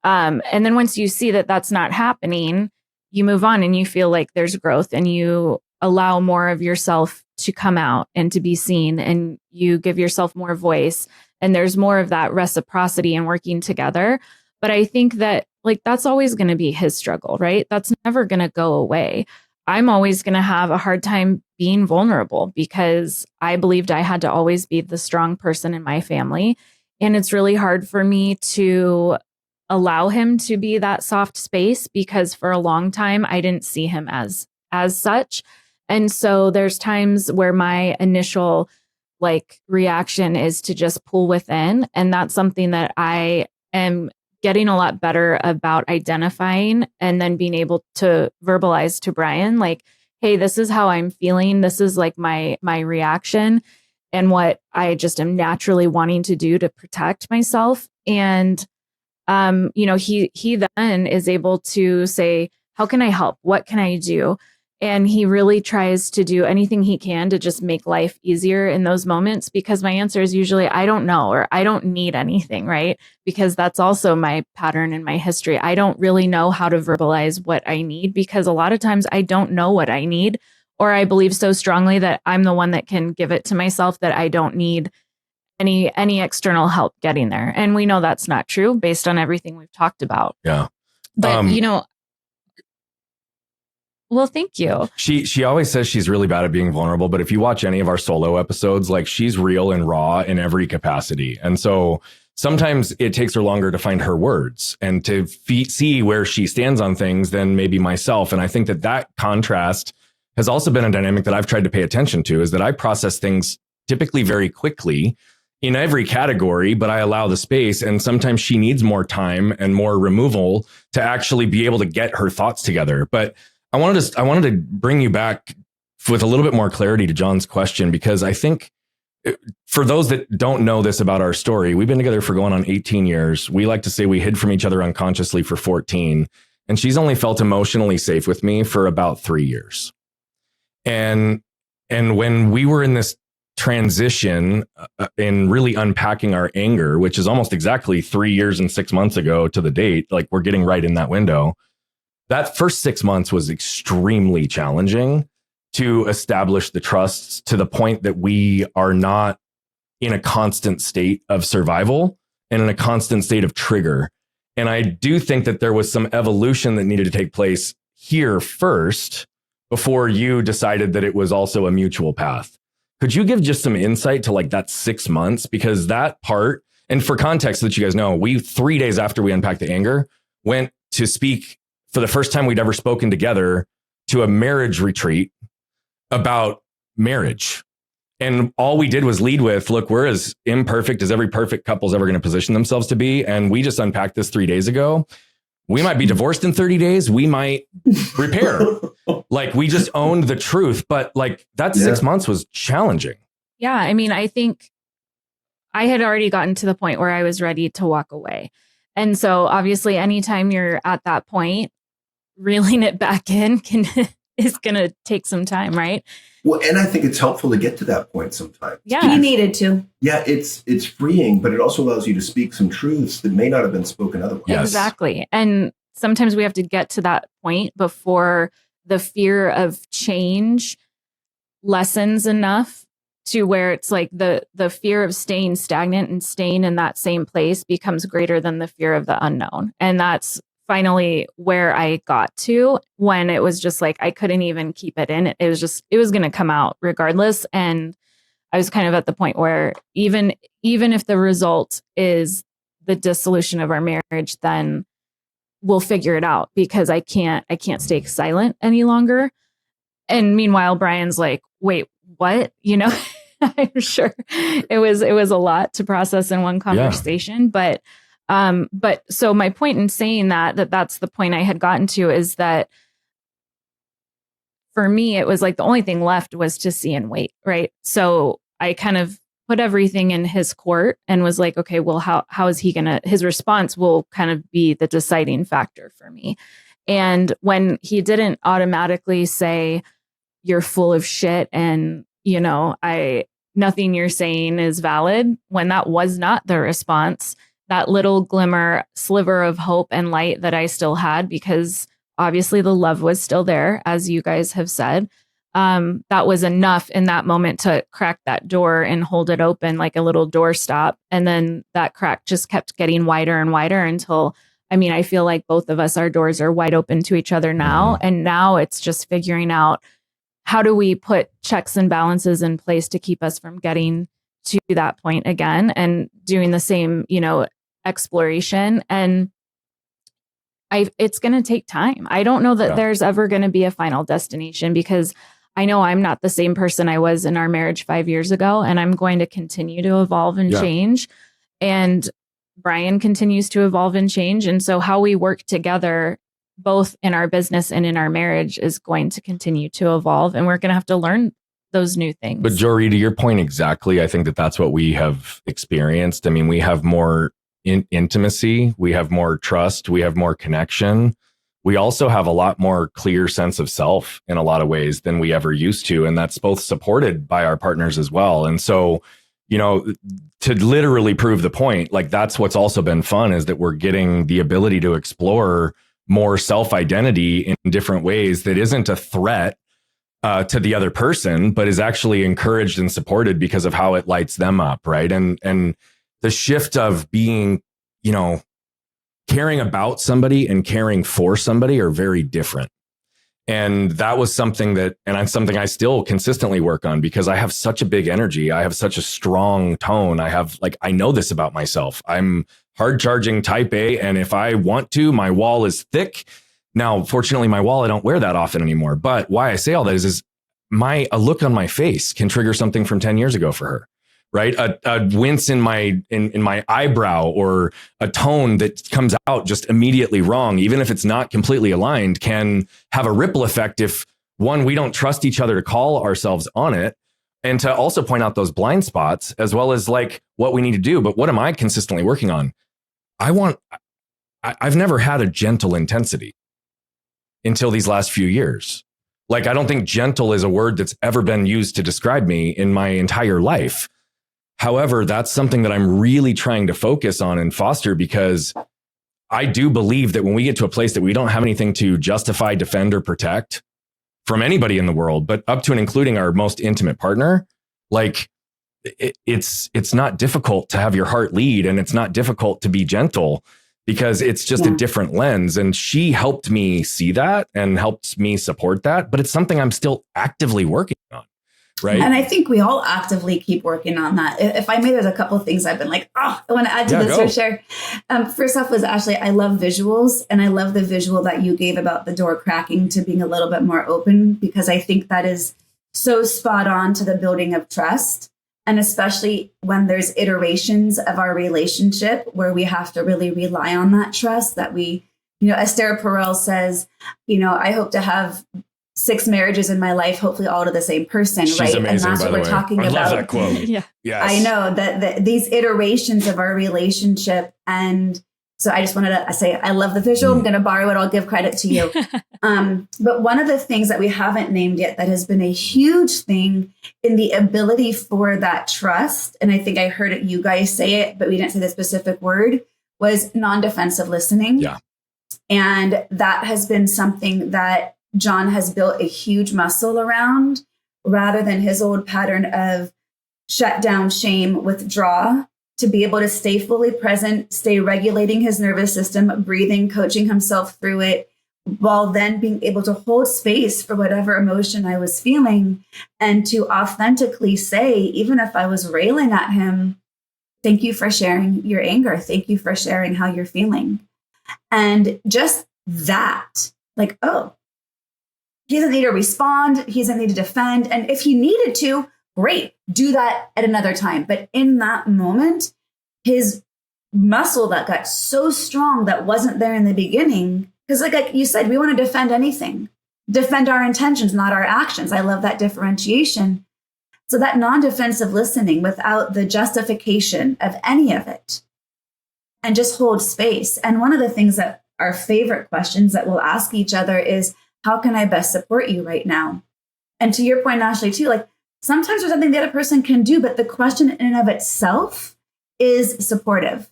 And then once you see that that's not happening, you move on and you feel like there's growth and you allow more of yourself to come out and to be seen, and you give yourself more voice, and there's more of that reciprocity and working together. But I think that that's always going to be his struggle, right? That's never going to go away. I'm always going to have a hard time being vulnerable because I believed I had to always be the strong person in my family. And it's really hard for me to allow him to be that soft space because for a long time I didn't see him as such. And so there's times where my initial reaction is to just pull within. And that's something that I am getting a lot better about identifying and then being able to verbalize to Brian, hey, this is how I'm feeling. This is my reaction and what I just am naturally wanting to do to protect myself. And, he then is able to say, how can I help? What can I do? And he really tries to do anything he can to just make life easier in those moments, because my answer is usually, I don't know, or I don't need anything, right? Because that's also my pattern in my history. I don't really know how to verbalize what I need because a lot of times I don't know what I need, or I believe so strongly that I'm the one that can give it to myself that I don't need any external help getting there. And we know that's not true based on everything we've talked about. Yeah. But, well, thank you. She always says she's really bad at being vulnerable, but if you watch any of our solo episodes, she's real and raw in every capacity. And so sometimes it takes her longer to find her words and to see where she stands on things than maybe myself. And I think that contrast has also been a dynamic that I've tried to pay attention to, is that I process things typically very quickly in every category, but I allow the space. And sometimes she needs more time and more removal to actually be able to get her thoughts together. But I wanted to bring you back with a little bit more clarity to John's question, because I think for those that don't know this about our story, we've been together for going on 18 years. We like to say we hid from each other unconsciously for 14. And she's only felt emotionally safe with me for about 3 years. And when we were in this transition in really unpacking our anger, which is almost exactly 3 years and 6 months ago to the date, like we're getting right in that window. That first 6 months was extremely challenging to establish the trusts to the point that we are not in a constant state of survival and in a constant state of trigger. And I do think that there was some evolution that needed to take place here first before you decided that it was also a mutual path. Could you give just some insight to like that 6 months? Because that part, and for context so that you guys know, we 3 days after we unpacked the anger, went to speak for the first time we'd ever spoken together to a marriage retreat about marriage. And all we did was lead with, look, we're as imperfect as every perfect couple's ever going to position themselves to be. And we just unpacked this 3 days ago. We might be divorced in 30 days. We might repair. Like we just owned the truth. But like that 6 months was challenging. Yeah. I mean, I think I had already gotten to the point where I was ready to walk away. And so obviously anytime you're at that point, reeling it back in is going to take some time, right? Well, and I think it's helpful to get to that point sometimes. Yeah. You needed to. Yeah, it's freeing, but it also allows you to speak some truths that may not have been spoken otherwise. Yes. Exactly. And sometimes we have to get to that point before the fear of change lessens enough to where it's like the fear of staying stagnant and staying in that same place becomes greater than the fear of the unknown. And that's finally where I got to when it was just like I couldn't even keep it in. It was going to come out regardless. And I was kind of at the point where even if the result is the dissolution of our marriage, then we'll figure it out because I can't stay silent any longer. And meanwhile, Brian's like, wait, what? You know, I'm sure it was a lot to process in one conversation, but so my point in saying that's the point I had gotten to is that for me, it was like the only thing left was to see and wait. Right. So I kind of put everything in his court and was like, okay, well, how is he his response will kind of be the deciding factor for me. And when he didn't automatically say, you're full of shit and, you know, nothing you're saying is valid, when that was not the response, that little glimmer, sliver of hope and light that I still had, because obviously the love was still there, as you guys have said, that was enough in that moment to crack that door and hold it open like a little doorstop. And then that crack just kept getting wider and wider until, I mean, I feel like both of us, our doors are wide open to each other now. And now it's just figuring out how do we put checks and balances in place to keep us from getting to that point again and doing the same, you know, exploration. And it's going to take time. I don't know that there's ever going to be a final destination because I know I'm not the same person I was in our marriage 5 years ago, and I'm going to continue to evolve and change. And Brian continues to evolve and change. And so how we work together, both in our business and in our marriage, is going to continue to evolve. And we're going to have to learn those new things. But Joree, to your point exactly, I think that's what we have experienced. I mean, we have more intimacy, we have more trust, we have more connection. We also have a lot more clear sense of self in a lot of ways than we ever used to. And that's both supported by our partners as well. And so, you know, to literally prove the point, like that's what's also been fun is that we're getting the ability to explore more self-identity in different ways that isn't a threat to the other person, but is actually encouraged and supported because of how it lights them up. Right. And the shift of being, you know, caring about somebody and caring for somebody are very different. And that was something something I still consistently work on because I have such a big energy. I have such a strong tone. I know this about myself. I'm hard charging type A. And if I want to, my wall is thick. Now, fortunately, my wall, I don't wear that often anymore. But why I say all that is a look on my face can trigger something from 10 years ago for her. Right. A wince in my eyebrow or a tone that comes out just immediately wrong, even if it's not completely aligned, can have a ripple effect if, one, we don't trust each other to call ourselves on it, and to also point out those blind spots as well as like what we need to do. But what am I consistently working on? I've never had a gentle intensity. until these last few years. Like, I don't think gentle is a word that's ever been used to describe me in my entire life. However, that's something that I'm really trying to focus on and foster, because I do believe that when we get to a place that we don't have anything to justify, defend, or protect from anybody in the world, but up to and including our most intimate partner, like it's not difficult to have your heart lead, and it's not difficult to be gentle, because it's just a different lens. And she helped me see that and helped me support that, but it's something I'm still actively working on. Right. And I think we all actively keep working on that. If I may, there's a couple of things I've been like, I want to add to this for sure. First off was, Ashley, I love visuals, and I love the visual that you gave about the door cracking to being a little bit more open, because I think that is so spot on to the building of trust. And especially when there's iterations of our relationship where we have to really rely on that trust that we, Esther Perel says, I hope to have 6 marriages in my life, hopefully all to the same person. She's right. amazing, and that's what we're talking about. I love that quote. Yeah. Yes. I know that these iterations of our relationship. And so I just wanted to say, I love the visual. I'm going to borrow it. I'll give credit to you. But one of the things that we haven't named yet that has been a huge thing in the ability for that trust, and I think I heard it, you guys say it, but we didn't say the specific word, was non-defensive listening. Yeah. And that has been something that John has built a huge muscle around, rather than his old pattern of shut down, shame, withdraw, to be able to stay fully present, stay regulating his nervous system, breathing, coaching himself through it, while then being able to hold space for whatever emotion I was feeling, and to authentically say, even if I was railing at him, thank you for sharing your anger. Thank you for sharing how you're feeling. And just that, like, he doesn't need to respond. He doesn't need to defend. And if he needed to, great, do that at another time. But in that moment, his muscle that got so strong that wasn't there in the beginning, because like you said, we want to defend anything, defend our intentions, not our actions. I love that differentiation. So that non-defensive listening without the justification of any of it, and just hold space. And one of the things that our favorite questions that we'll ask each other is, how can I best support you right now? And to your point, Ashley, too, like sometimes there's something the other person can do, but the question in and of itself is supportive.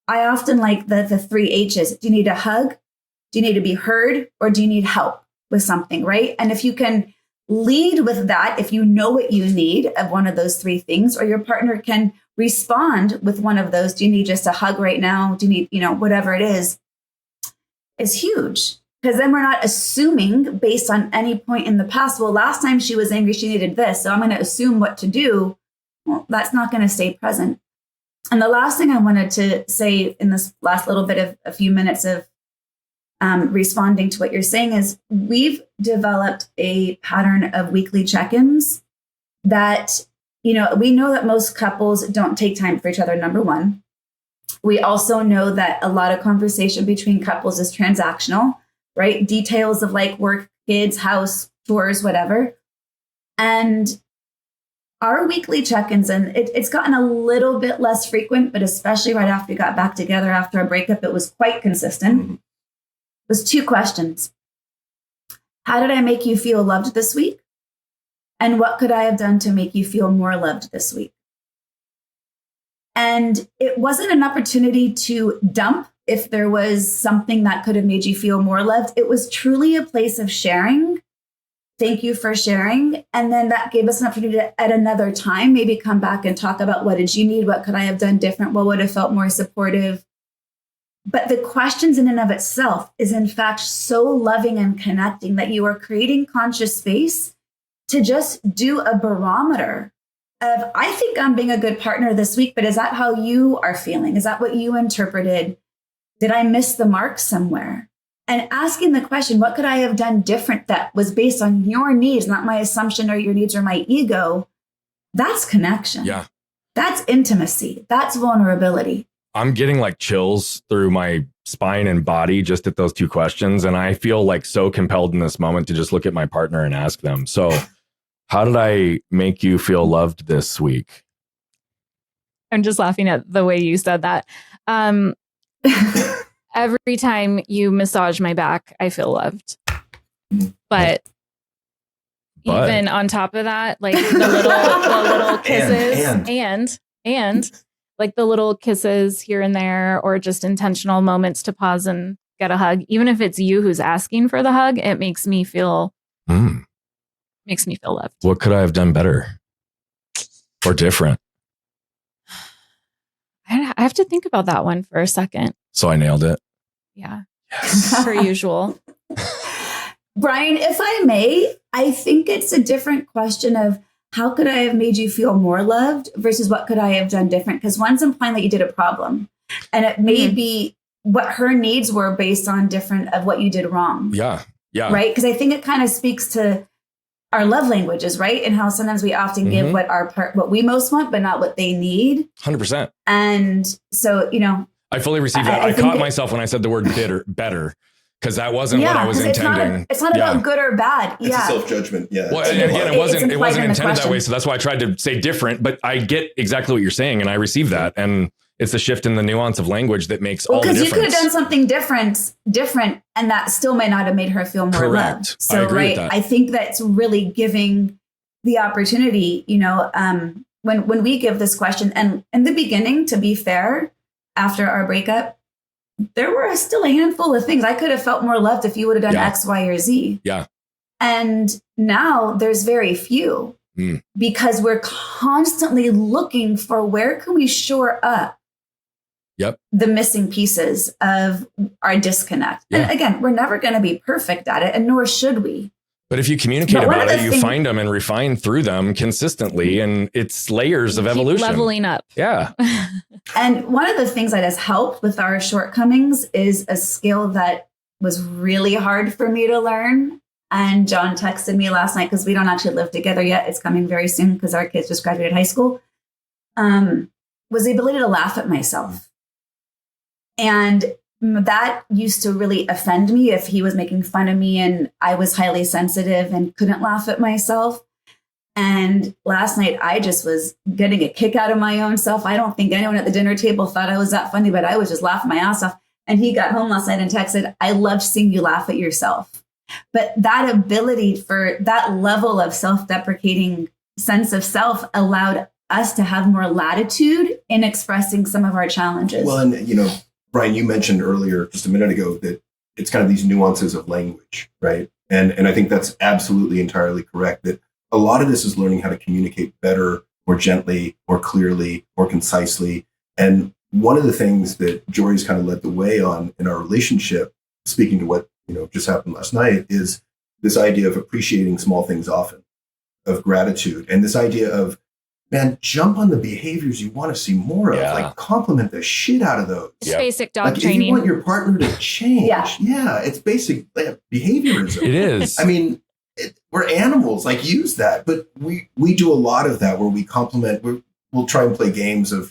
I often like the 3 H's. Do you need a hug? Do you need to be heard? Or do you need help with something, right? And if you can lead with that, if you know what you need of one of those 3 things, or your partner can respond with one of those, do you need just a hug right now? Do you need, whatever it is huge. Because then we're not assuming based on any point in the past, well, last time she was angry, she needed this, so I'm going to assume what to do. Well, that's not going to stay present. And the last thing I wanted to say in this last little bit of a few minutes of responding to what you're saying is, we've developed a pattern of weekly check-ins that, we know that most couples don't take time for each other, number one. We also know that a lot of conversation between couples is transactional, right? Details of like work, kids, house, chores, whatever. And our weekly check-ins, and it's gotten a little bit less frequent, but especially right after we got back together after a breakup, it was quite consistent. It was 2 questions. How did I make you feel loved this week? And what could I have done to make you feel more loved this week? And it wasn't an opportunity to dump if there was something that could have made you feel more loved. It was truly a place of sharing. Thank you for sharing. And then that gave us an opportunity to, at another time, maybe come back and talk about, what did you need? What could I have done different? What would have felt more supportive? But the questions in and of itself is in fact so loving and connecting that you are creating conscious space to just do a barometer of, I think I'm being a good partner this week, but is that how you are feeling? Is that what you interpreted? Did I miss the mark somewhere? And asking the question, what could I have done different that was based on your needs, not my assumption or your needs or my ego? That's connection. Yeah. That's intimacy. That's vulnerability. I'm getting like chills through my spine and body just at those 2 questions. And I feel like so compelled in this moment to just look at my partner and ask them. So how did I make you feel loved this week? I'm just laughing at the way you said that. Every time you massage my back, I feel loved. But even on top of that, like the little kisses and like the little kisses here and there, or just intentional moments to pause and get a hug. Even if it's you who's asking for the hug, it makes me feel loved. What could I have done better or different? I have to think about that one for a second. So I nailed it. Yeah. Yes. Per usual. Brian, if I may, I think it's a different question of how could I have made you feel more loved versus what could I have done different? Because one's implying that you did a problem, and it may be what her needs were based on different of what you did wrong. Yeah. Yeah. Right. Because I think it kind of speaks to our love languages, right? And how sometimes we often give what we most want, but not what they need. 100%. And so, I fully received that. I caught myself when I said the word better, because that wasn't what I was intending. It's not about good or bad. It's a self-judgment. Yeah. Well, and again, it wasn't intended that way. So that's why I tried to say different, but I get exactly what you're saying. And I received that. And it's the shift in the nuance of language that makes all the difference. Because you could have done something different, and that still may not have made her feel more loved. So, I agree with that. I think that's really giving the opportunity, when we give this question, and in the beginning, to be fair, after our breakup, there were still a handful of things I could have felt more loved if you would have done X, Y, or Z. Yeah. And now there's very few because we're constantly looking for where can we shore up the missing pieces of our disconnect. Yeah. And again, we're never going to be perfect at it, and nor should we. But if you communicate about it, you find them and refine through them consistently, and it's layers of evolution. Leveling up. Yeah. And one of the things that has helped with our shortcomings is a skill that was really hard for me to learn. And John texted me last night, because we don't actually live together yet. It's coming very soon because our kids just graduated high school. Was the ability to laugh at myself. And that used to really offend me if he was making fun of me and I was highly sensitive and couldn't laugh at myself. And last night, I just was getting a kick out of my own self. I don't think anyone at the dinner table thought I was that funny, but I was just laughing my ass off. And he got home last night and texted, "I loved seeing you laugh at yourself." But that ability for that level of self-deprecating sense of self allowed us to have more latitude in expressing some of our challenges. Well, and, Brian, you mentioned earlier, just a minute ago, that it's kind of these nuances of language, right? And I think that's absolutely entirely correct, that a lot of this is learning how to communicate better, more gently, more clearly, more concisely. And one of the things that Joree's kind of led the way on in our relationship, speaking to what, just happened last night, is this idea of appreciating small things often, of gratitude, and this idea of, man, jump on the behaviors you want to see more of. Like, compliment the shit out of those. It's basic dog If training. you want your partner to change, it's basic behaviorism. It is. I mean, we're animals. Like, use that. But we do a lot of that where we compliment. We'll try and play games of,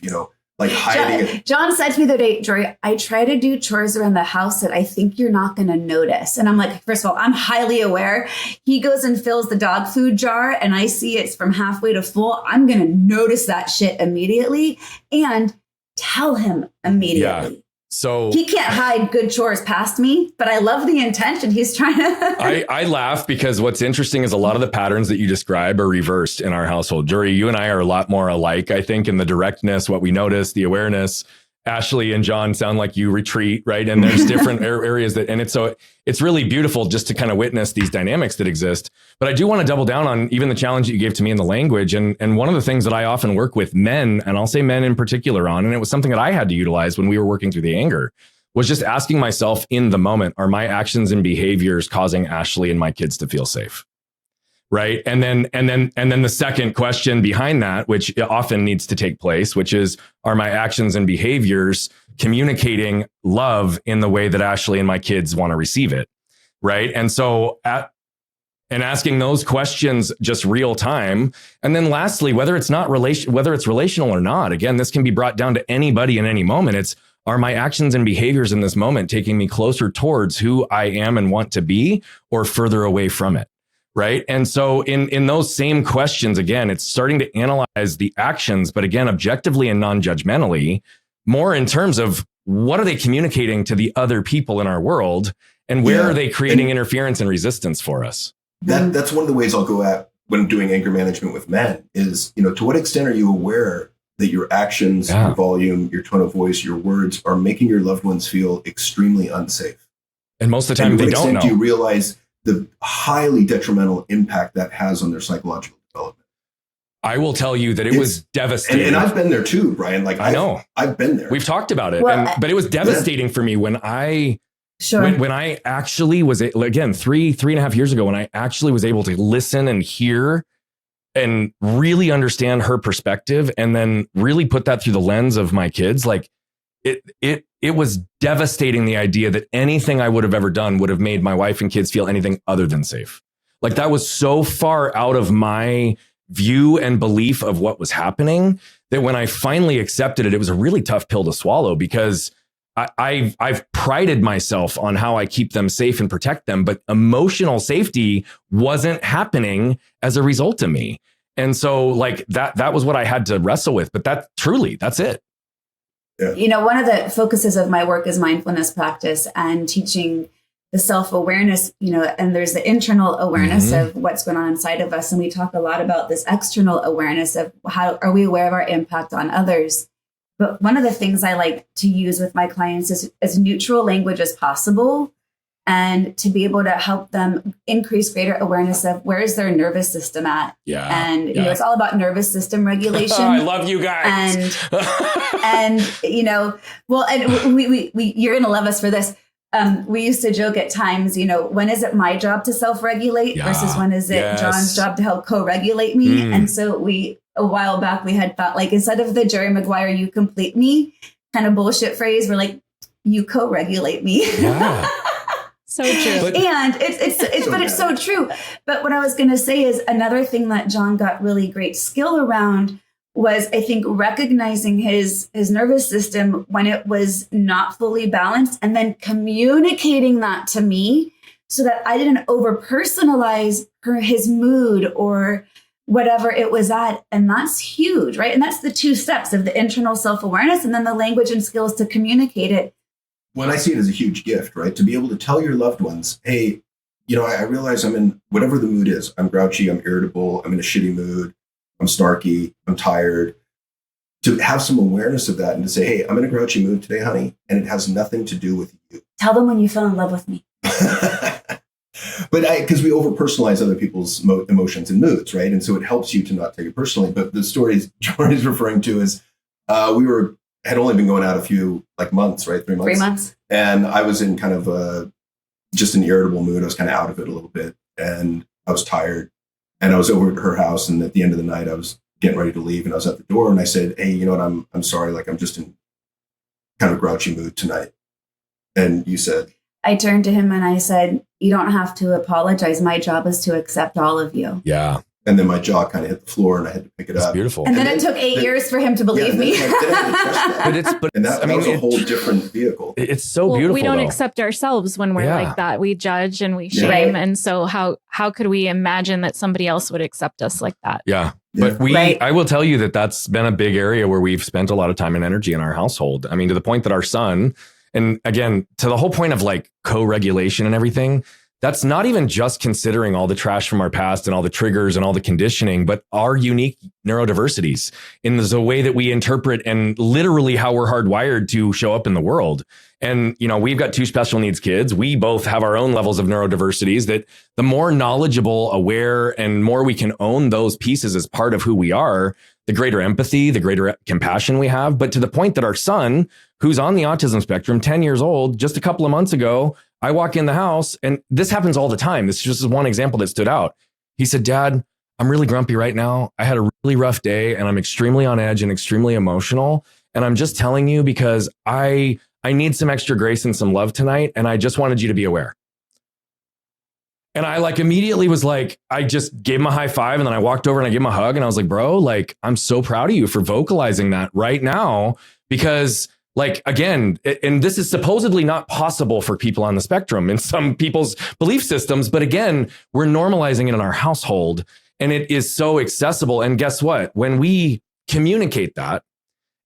like hiding it. John said to me the other day, "Joree, I try to do chores around the house that I think you're not going to notice." And I'm like, first of all, I'm highly aware. He goes and fills the dog food jar and I see it's from halfway to full. I'm going to notice that shit immediately and tell him immediately. Yeah. So he can't hide good chores past me, but I love the intention. He's trying to. I laugh because what's interesting is a lot of the patterns that you describe are reversed in our household. Joree, you and I are a lot more alike, I think, in the directness, what we notice, the awareness. Ashley and John sound like you retreat, right? And there's different areas that, and it's really beautiful just to kind of witness these dynamics that exist. But I do want to double down on even the challenge that you gave to me in the language. And one of the things that I often work with men, and I'll say men in particular on, and it was something that I had to utilize when we were working through the anger, was just asking myself in the moment, are my actions and behaviors causing Ashley and my kids to feel safe? Right. And then the second question behind that, which often needs to take place, which is, are my actions and behaviors communicating love in the way that Ashley and my kids want to receive it? Right. And so asking those questions just real time. And then lastly, whether it's relational or not, again, this can be brought down to anybody in any moment. It's, are my actions and behaviors in this moment taking me closer towards who I am and want to be, or further away from it? Right. And so in those same questions, again, it's starting to analyze the actions, but again, objectively and non-judgmentally, more in terms of what are they communicating to the other people in our world, And where are they creating interference and resistance for us? That's one of the ways I'll go at when doing anger management with men is, to what extent are you aware that your actions, your volume, your tone of voice, your words are making your loved ones feel extremely unsafe? And most of the time they don't know. Do you realize the highly detrimental impact that has on their psychological development? I will tell you that it was devastating. And I've been there too, Brian. Like, I know. I've been there. We've talked about it. But it was devastating for me when I actually was, again, 3.5 years ago, when I actually was able to listen and hear and really understand her perspective and then really put that through the lens of my kids. Like it was devastating, the idea that anything I would have ever done would have made my wife and kids feel anything other than safe. Like that was so far out of my view and belief of what was happening that when I finally accepted it, it was a really tough pill to swallow, because I've prided myself on how I keep them safe and protect them, but emotional safety wasn't happening as a result of me. And so like that was what I had to wrestle with, but that's it. Yeah. One of the focuses of my work is mindfulness practice and teaching the self-awareness, and there's the internal awareness of what's going on inside of us. And we talk a lot about this external awareness of how are we aware of our impact on others. But one of the things I like to use with my clients is as neutral language as possible, and to be able to help them increase greater awareness of where is their nervous system at. Yeah. And, it's all about nervous system regulation. I love you guys. And you're going to love us for this. We used to joke at times, when is it my job to self-regulate versus when is it John's job to help co-regulate me? And so a while back, we had thought, like, instead of the Jerry Maguire, you complete me kind of bullshit phrase, we're like, you co-regulate me. Yeah. So true. And it's so true. But what I was going to say is another thing that John got really great skill around was, I think, recognizing his nervous system when it was not fully balanced, and then communicating that to me so that I didn't over personalize his mood or whatever it was at. And that's huge, right? And that's the 2 steps of the internal self-awareness and then the language and skills to communicate it. Well, I see it as a huge gift, right? To be able to tell your loved ones, hey, I realize I'm in whatever the mood is. I'm grouchy, I'm irritable, I'm in a shitty mood, I'm snarky, I'm tired. To have some awareness of that and to say, hey, I'm in a grouchy mood today, honey, and it has nothing to do with you. Tell them when you fell in love with me. But because we over-personalize other people's emotions and moods, right? And so it helps you to not take it personally. But the stories Joree is referring to is we had only been going out a few months, right? 3 months. 3 months. And I was in kind of just an irritable mood. I was kind of out of it a little bit, and I was tired. And I was over at her house, and at the end of the night, I was getting ready to leave, and I was at the door, and I said, hey, you know what? I'm sorry. Like, I'm just in kind of a grouchy mood tonight. And you said, I turned to him and I said, you don't have to apologize. My job is to accept all of you. Yeah. And then my jaw kind of hit the floor and I had to pick it up. Beautiful. And then it took 8 years for him to believe me. That was a whole different vehicle. It's so beautiful. We don't accept ourselves when we're like that. We judge and we shame. And so how could we imagine that somebody else would accept us like that? Yeah. But I will tell you that's been a big area where we've spent a lot of time and energy in our household. I mean, to the point that our son, and again, to the whole point of co-regulation and everything, that's not even just considering all the trash from our past and all the triggers and all the conditioning, but our unique neurodiversities in the way that we interpret and literally how we're hardwired to show up in the world. And, we've got 2 special needs kids. We both have our own levels of neurodiversities that the more knowledgeable, aware, and more we can own those pieces as part of who we are, the greater empathy, the greater compassion we have. But to the point that our son, who's on the autism spectrum, 10 years old, just a couple of months ago, I walk in the house, and this happens all the time. This is just one example that stood out. He said, Dad, I'm really grumpy right now. I had a really rough day and I'm extremely on edge and extremely emotional. And I'm just telling you because I need some extra grace and some love tonight. And I just wanted you to be aware. And I immediately was I just gave him a high five, and then I walked over and I gave him a hug, and I was like, bro, I'm so proud of you for vocalizing that right now, because again, and this is supposedly not possible for people on the spectrum in some people's belief systems. But again, we're normalizing it in our household, and it is so accessible. And guess what? When we communicate that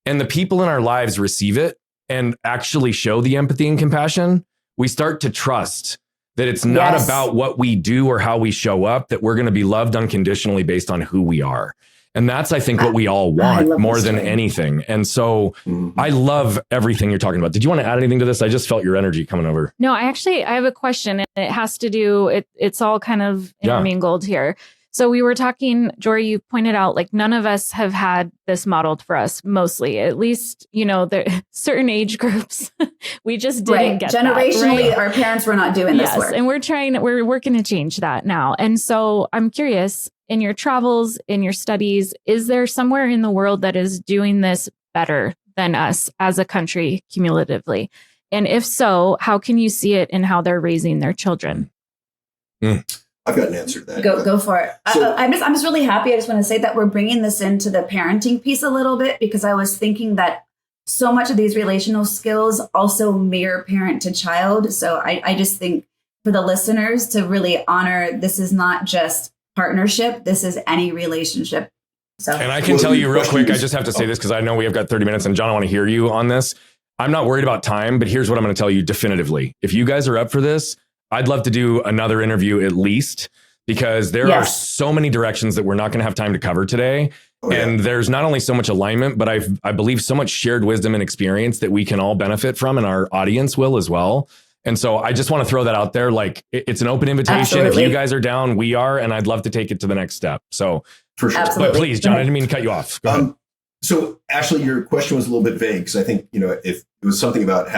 and the people in our lives receive it and actually show the empathy and compassion, we start to trust that it's not Yes. about what we do or how we show up, that we're going to be loved unconditionally based on who we are. And that's, I think, what we all want love more this than story. anything. And so I love everything you're talking about. Did you want to add anything to this? I just felt your energy coming over. No, I have a question, and it has to do, it's all kind of intermingled here. So we were talking, Joree, you pointed out, like, none of us have had this modeled for us, mostly, at least, there certain age groups, we just didn't get generationally, that, right? Our parents were not doing this work. And we're working to change that now. And so I'm curious, in your travels, in your studies, is there somewhere in the world that is doing this better than us as a country cumulatively? And if so, how can you see it in how they're raising their children? I've got an answer to that. Go for it. So- I'm just really happy. I just want to say that we're bringing this into the parenting piece a little bit, because I was thinking that so much of these relational skills also mirror parent to child. So I just think for the listeners to really honor, this is not just partnership. This is any relationship. So, and I can tell you real quick, I just have to say this because I know we have got 30 minutes, and John, I want to hear you on this. I'm not worried about time, but here's what I'm going to tell you definitively. If you guys are up for this, I'd love to do another interview at least, because there are so many directions that we're not going to have time to cover today. And there's not only so much alignment, but I believe so much shared wisdom and experience that we can all benefit from, and our audience will as well. And so I just want to throw that out there. Like, it's an open invitation. Absolutely. If you guys are down, we are, and I'd love to take it to the next step. So For sure. Absolutely. But please, John, I didn't mean to cut you off. Go ahead. So actually, your question was a little bit vague, because I think, if it was something about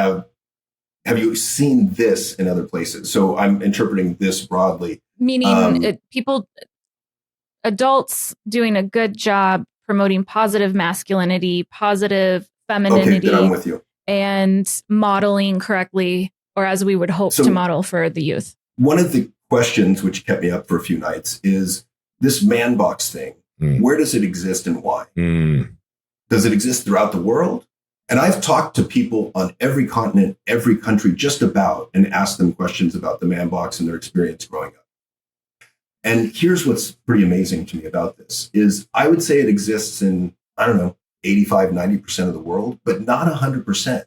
have you seen this in other places? So I'm interpreting this broadly. Meaning adults doing a good job promoting positive masculinity, positive femininity, Okay, then I'm with you. and modeling correctly, or as we would hope to model for the youth. One of the questions which kept me up for a few nights is this man box thing. Where does it exist and why? Does it exist throughout the world? And I've talked to people on every continent, every country, just about, and asked them questions about the man box and their experience growing up. And here's what's pretty amazing to me about this is I would say it exists in, 85, 90% of the world, but not 100%.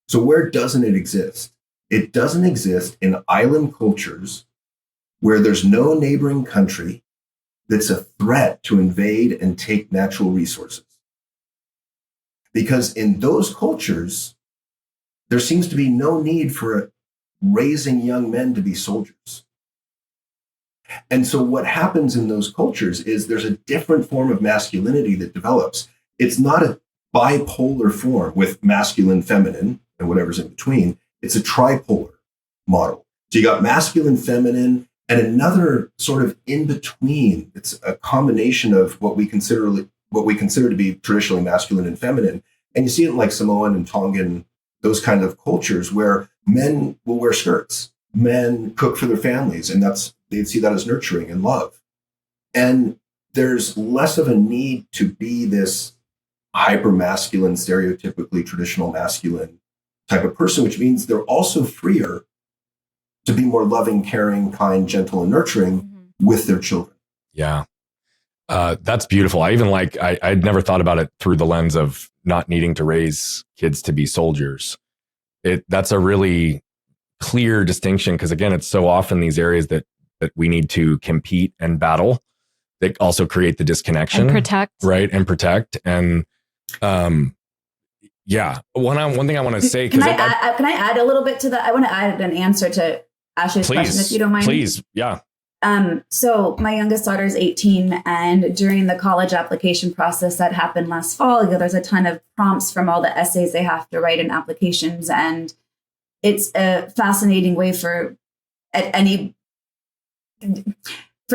So where doesn't it exist? It doesn't exist in island cultures where there's no neighboring country that's a threat to invade and take natural resources. Because in those cultures, there seems to be no need for raising young men to be soldiers. And so what happens in those cultures is there's a different form of masculinity that develops. It's not a bipolar form with masculine, feminine, and whatever's in between. It's a tripolar model. So you got masculine, feminine, and another sort of in between. It's a combination of what we consider to be traditionally masculine and feminine. And you see it in like Samoan and Tongan, those kind of cultures where men will wear skirts, men cook for their families, and they'd see that as nurturing and love. And there's less of a need to be this hyper masculine, stereotypically traditional masculine type of person, which means they're also freer to be more loving, caring, kind, gentle, and nurturing with their children. Yeah. That's beautiful. I'd never thought about it through the lens of not needing to raise kids to be soldiers. That's a really clear distinction, because again, it's so often these areas that we need to compete and battle that also create the disconnection. And protect. Right. And protect. And one thing I want to say, can I add a little bit to that? I want to add an answer to Ashley's question, if you don't mind. Please. Yeah. So my youngest daughter is 18, and during the college application process that happened last fall, there's a ton of prompts from all the essays they have to write in applications. And it's a fascinating way for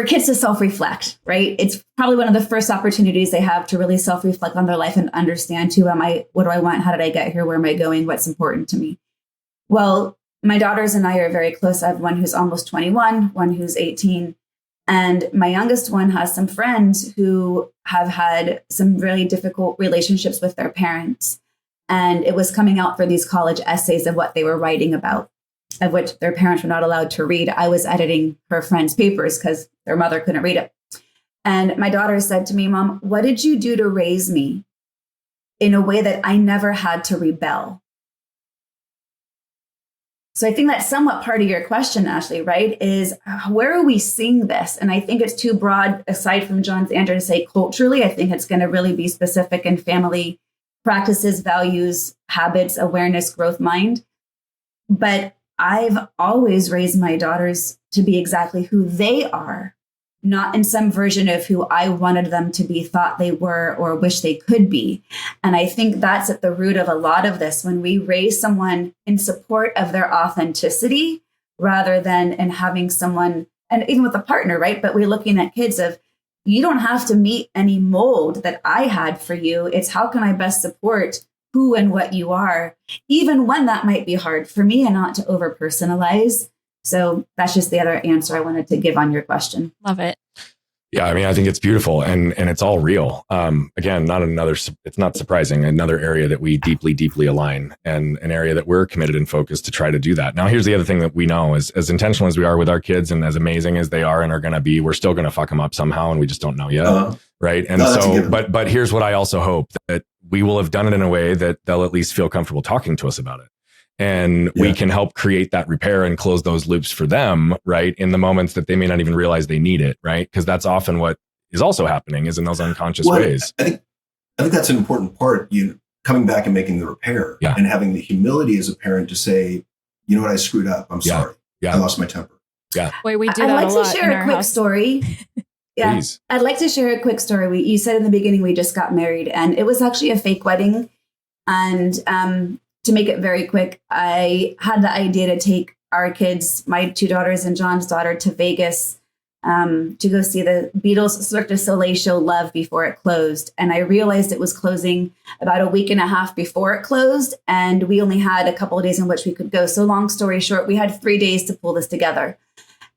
kids to self-reflect, right? It's probably one of the first opportunities they have to really self-reflect on their life and understand who am I, what do I want, how did I get here, where am I going, what's important to me. Well, my daughters and I are very close. I have one who's almost 21, one who's 18. And my youngest one has some friends who have had some really difficult relationships with their parents. And it was coming out for these college essays of what they were writing about, of which their parents were not allowed to read. I was editing her friends' papers because their mother couldn't read it. And my daughter said to me, "Mom, what did you do to raise me in a way that I never had to rebel?" So I think that's somewhat part of your question, Ashley, right? Is where are we seeing this? And I think it's too broad, aside from John's answer, to say culturally. I think it's going to really be specific in family practices, values, habits, awareness, growth, mind. But I've always raised my daughters to be exactly who they are, not in some version of who I wanted them to be, thought they were, or wish they could be. And I think that's at the root of a lot of this, when we raise someone in support of their authenticity rather than in having someone, and even with a partner, right? But we're looking at kids of, you don't have to meet any mold that I had for you. It's how can I best support who and what you are, even when that might be hard for me, and not to over personalize. So that's just the other answer I wanted to give on your question. Love it. Yeah, I mean, I think it's beautiful and it's all real. Again, it's not surprising, another area that we deeply align, and an area that we're committed and focused to try to do that. Now, here's the other thing that we know is, as intentional as we are with our kids and as amazing as they are and are going to be, we're still going to fuck them up somehow, and we just don't know yet. Right. And so, but here's what I also hope, that we will have done it in a way that they'll at least feel comfortable talking to us about it. And we can help create that repair and close those loops for them, right? In the moments that they may not even realize they need it, right? Because that's often what is also happening, is in those unconscious ways. I think that's an important part, coming back and making the repair, and having the humility as a parent to say, you know what, I screwed up. I'm sorry. I lost my temper. Yeah. Boy, we do that I'd like a lot to share in a our quick house. story. Yeah. Please. I'd like to share a quick story. You said in the beginning, we just got married, and it was actually a fake wedding. And, to make it very quick, I had the idea to take our kids, my 2 daughters and John's daughter, to Vegas to go see the Beatles Cirque du Soleil show Love before it closed. And I realized it was closing about a week and a half before it closed. And we only had a couple of days in which we could go. So long story short, we had 3 days to pull this together.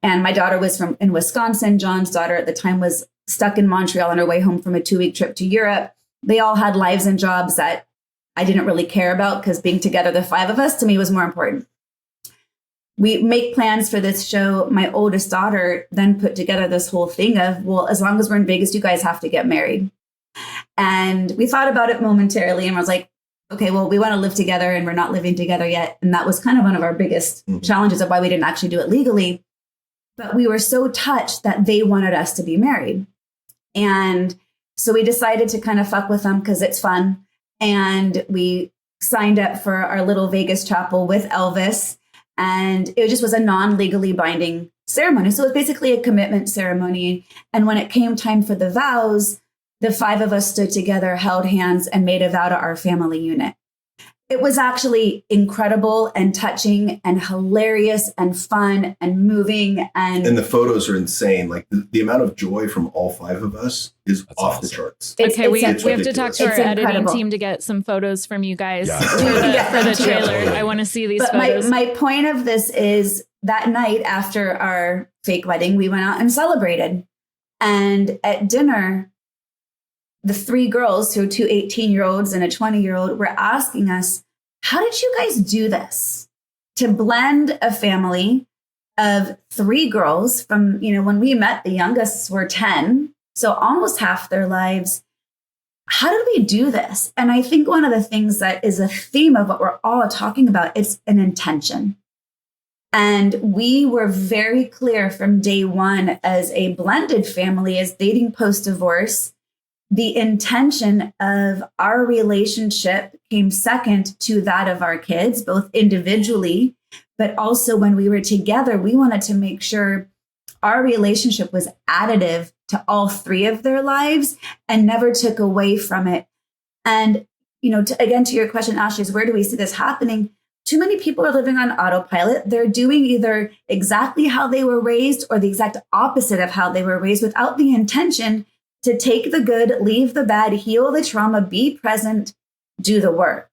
And my daughter was in Wisconsin. John's daughter at the time was stuck in Montreal on her way home from a 2-week trip to Europe. They all had lives and jobs that I didn't really care about, because being together, the 5 of us, to me was more important. We make plans for this show. My oldest daughter then put together this whole thing of, well, as long as we're in Vegas, you guys have to get married. And we thought about it momentarily and was like, okay, well, we want to live together and we're not living together yet. And that was kind of one of our biggest challenges of why we didn't actually do it legally. But we were so touched that they wanted us to be married. And so we decided to kind of fuck with them because it's fun. And we signed up for our little Vegas chapel with Elvis. And it just was a non-legally binding ceremony. So it was basically a commitment ceremony. And when it came time for the vows, the 5 of us stood together, held hands, and made a vow to our family unit. It was actually incredible and touching and hilarious and fun and moving. And the photos are insane. Like the amount of joy from all 5 of us is off the charts. Okay, we have ridiculous. to talk to our editing team to get some photos from you guys for the trailer. I want to see these photos. My point of this is that night after our fake wedding, we went out and celebrated. And at dinner, the 3 girls, so 2 18-year-olds and a 20-year-old, were asking us, how did you guys do this to blend a family of 3 girls from, when we met, the youngest were 10, so almost half their lives. How did we do this? And I think one of the things that is a theme of what we're all talking about, it's an intention. And we were very clear from day one as a blended family, as dating post-divorce, the intention of our relationship came second to that of our kids, both individually, but also when we were together, we wanted to make sure our relationship was additive to all 3 of their lives and never took away from it. And, to your question, Ashley, is where do we see this happening? Too many people are living on autopilot. They're doing either exactly how they were raised or the exact opposite of how they were raised without the intention to take the good, leave the bad, heal the trauma, be present, do the work.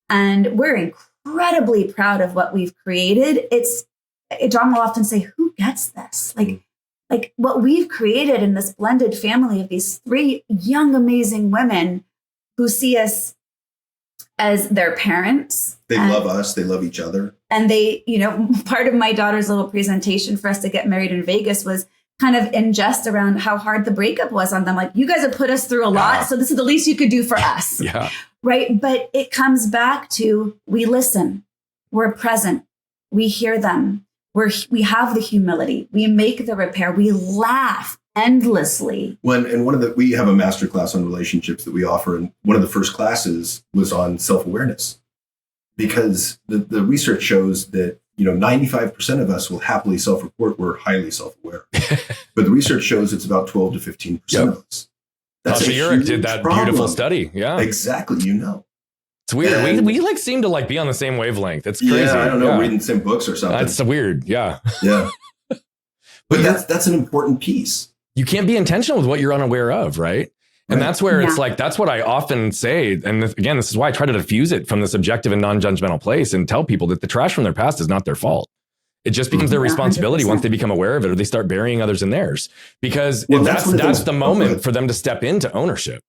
And we're incredibly proud of what we've created. John will often say, who gets this? Like what we've created in this blended family of these 3 young, amazing women who see us as their parents. They love us. They love each other. And they, part of my daughter's little presentation for us to get married in Vegas was kind of in jest around how hard the breakup was on them. Like, you guys have put us through a lot, so this is the least you could do for us. Right? But it comes back to, we listen, we're present, we We hear them. We have the humility. We make the repair. We laugh endlessly. We have a master class on relationships that we offer. And one of the first classes was on self-awareness, because the research shows that, 95% of us will happily self-report we're highly self-aware. But the research shows it's about 12 to 15% of us. Tasha Eurich did that beautiful study. Yeah, exactly. It's weird. And we seem to be on the same wavelength. It's crazy. Yeah, I don't know, reading the same books or something. That's weird. Yeah. Yeah. But that's an important piece. You can't be intentional with what you're unaware of, right? And that's where it's that's what I often say. And again, this is why I try to diffuse it from this objective and non-judgmental place and tell people that the trash from their past is not their fault. It just becomes their responsibility 100%. Once they become aware of it, or they start burying others in theirs, because that's the moment for them to step into ownership.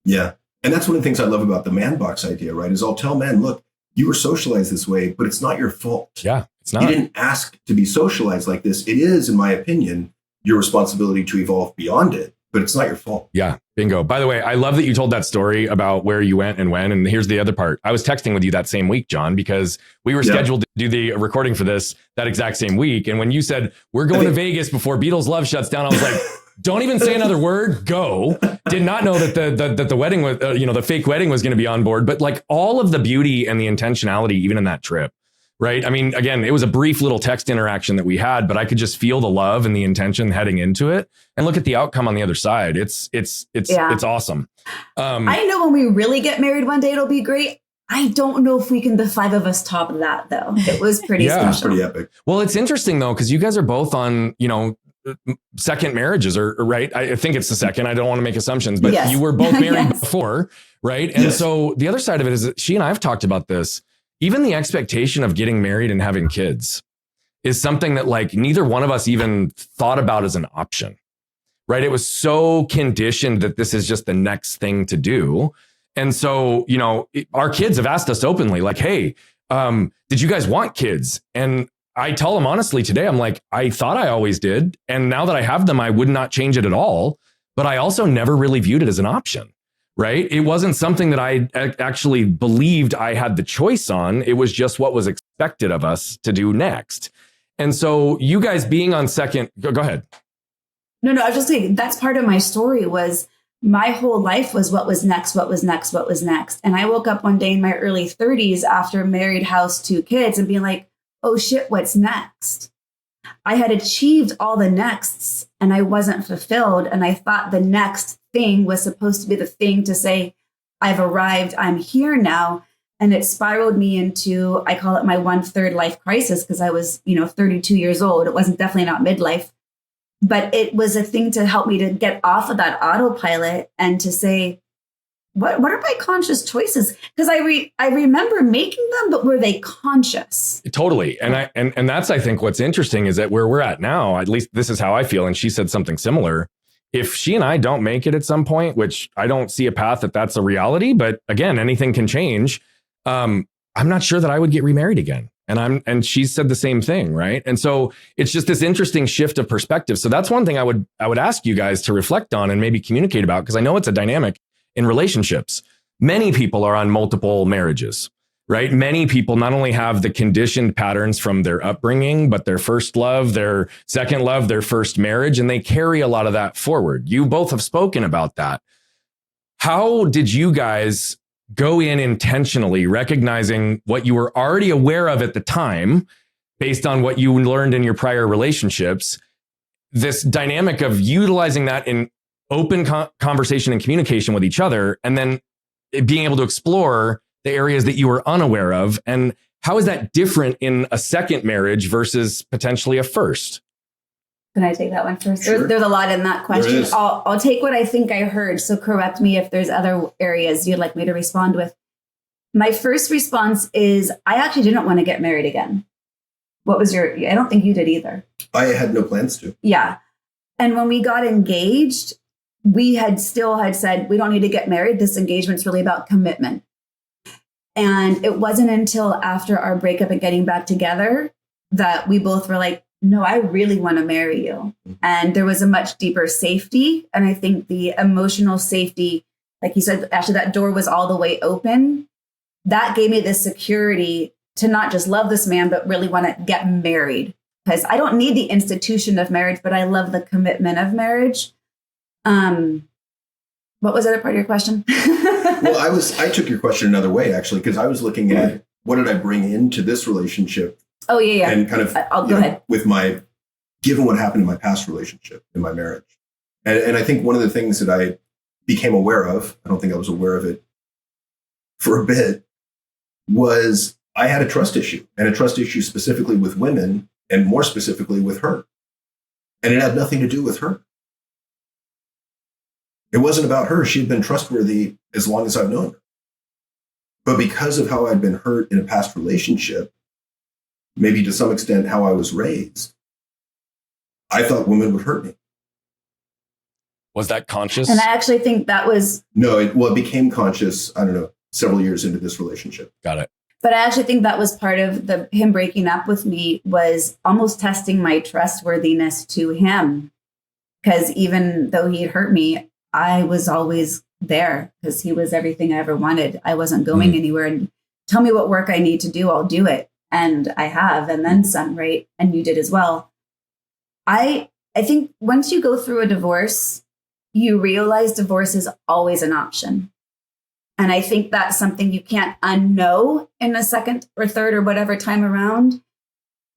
Yeah. And that's one of the things I love about the man box idea, right? Is I'll tell men, look, you were socialized this way, but it's not your fault. Yeah, it's not. You didn't ask to be socialized like this. It is, in my opinion, your responsibility to evolve beyond it, but it's not your fault. Yeah, bingo. By the way, I love that you told that story about where you went and when. And here's the other part. I was texting with you that same week, John, because we were scheduled to do the recording for this that exact same week. And when you said, we're going to Vegas before Beatles Love shuts down, I was like, don't even say another word. Go. Did not know that the wedding was, the fake wedding was going to be on board, but all of the beauty and the intentionality, even in that trip. Right. I mean, again, it was a brief little text interaction that we had, but I could just feel the love and the intention heading into it, and look at the outcome on the other side. It's awesome. I know when we really get married one day, it'll be great. I don't know if the five of us top that, though. It was pretty special. Pretty epic. Well, it's interesting, though, because you guys are both on, second marriages, or right. I think it's the second. I don't want to make assumptions, but you were both married before. Right. And so the other side of it is that she and I have talked about this. Even the expectation of getting married and having kids is something that neither one of us even thought about as an option, right? It was so conditioned that this is just the next thing to do. And so, our kids have asked us openly, hey, did you guys want kids? And I tell them honestly today, I'm like, I thought I always did. And now that I have them, I would not change it at all. But I also never really viewed it as an option. Right. It wasn't something that I actually believed I had the choice on. It was just what was expected of us to do next. And so you guys being on second, go ahead. No, I was just saying that's part of my story. Was my whole life was what was next, what was next, what was next. And I woke up one day in my early 30s after married, house, 2 kids, and being like, oh shit, what's next? I had achieved all the nexts and I wasn't fulfilled. And I thought the next thing was supposed to be the thing to say, I've arrived, I'm here now. And it spiraled me into, I call it my 1/3 life crisis, because I was, 32 years old. It wasn't definitely not midlife, but it was a thing to help me to get off of that autopilot and to say, what are my conscious choices? Because I remember making them, but were they conscious? Totally. And that's, I think, what's interesting is that where we're at now, at least this is how I feel. And she said something similar. If she and I don't make it at some point, which I don't see a path that's a reality, but again, anything can change. I'm not sure that I would get remarried again. And she said the same thing. Right. And so it's just this interesting shift of perspective. So that's one thing I would ask you guys to reflect on and maybe communicate about, because I know it's a dynamic in relationships. Many people are on multiple marriages, right? Many people not only have the conditioned patterns from their upbringing, but their first love, their second love, their first marriage, and they carry a lot of that forward. You both have spoken about that. How did you guys go in intentionally, recognizing what you were already aware of at the time, based on what you learned in your prior relationships, this dynamic of utilizing that in open conversation and communication with each other, and then being able to explore the areas that you were unaware of? And how is that different in a second marriage versus potentially a first? Can I take that one first? Sure. There's a lot in that question. I'll take what I think I heard. So correct me if there's other areas you'd like me to respond with. My first response is, I actually didn't want to get married again. What was I don't think you did either. I had no plans to. Yeah. And when we got engaged, we had said, we don't need to get married. This engagement's really about commitment. And it wasn't until after our breakup and getting back together that we both were like, no, I really want to marry you. And there was a much deeper safety. And I think the emotional safety, like you said, actually that door was all the way open. That gave me the security to not just love this man, but really want to get married. Because I don't need the institution of marriage, but I love the commitment of marriage. What was the other part of your question? Well, I took your question another way, actually, because I was looking at what did I bring into this relationship? Oh, yeah. And kind of, I'll go ahead. Given what happened in my past relationship, in my marriage. And I think one of the things that I became aware of, I don't think I was aware of it for a bit, was I had a trust issue, and a trust issue specifically with women, and more specifically with her. And it had nothing to do with her. It wasn't about her. She had been trustworthy as long as I've known her. But because of how I'd been hurt in a past relationship, maybe to some extent how I was raised, I thought women would hurt me. Was that conscious? And I actually think that was... No, it became conscious, I don't know, several years into this relationship. Got it. But I actually think that was part of him breaking up with me, was almost testing my trustworthiness to him. Because even though he hurt me, I was always there because he was everything I ever wanted. I wasn't going anywhere. And tell me what work I need to do, I'll do it. And I have, and then some, right? And you did as well. I think once you go through a divorce, you realize divorce is always an option. And I think that's something you can't unknow in a second or third or whatever time around.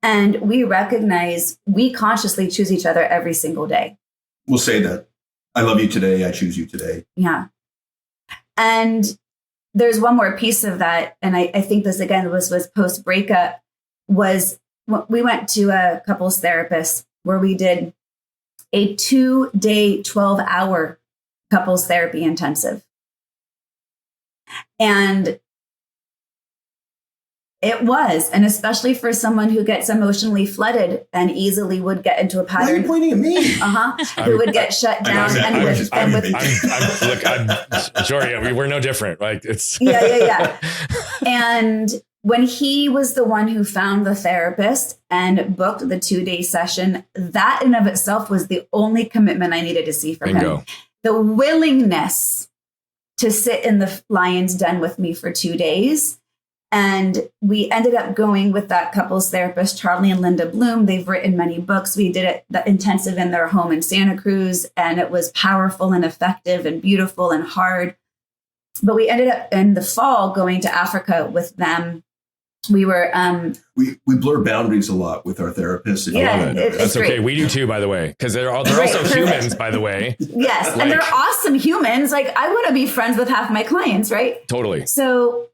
And we recognize we consciously choose each other every single day. We'll say that. I love you today. I choose you today. Yeah. And there's one more piece of that. And I think this, again, was post breakup, was we went to a couples therapist where we did a 2-day, 12-hour couples therapy intensive. And it was, and especially for someone who gets emotionally flooded and easily would get into a pattern. Why are you pointing at me? Who would get shut down. Joree, we're no different. Like it's. Yeah. And when he was the one who found the therapist and booked the 2-day session, that in of itself was the only commitment I needed to see from him. The willingness to sit in the lion's den with me for 2 days. And we ended up going with that couples therapist, Charlie and Linda Bloom. They've written many books. We did it, the intensive in their home in Santa Cruz, and it was powerful and effective and beautiful and hard. But we ended up in the fall going to Africa with them. We were we blur boundaries a lot with our therapists. Yeah, that's okay. great. We do too, by the way, because they're also humans, by the way. Yes, and they're awesome humans. Like I want to be friends with half my clients, right? Totally. So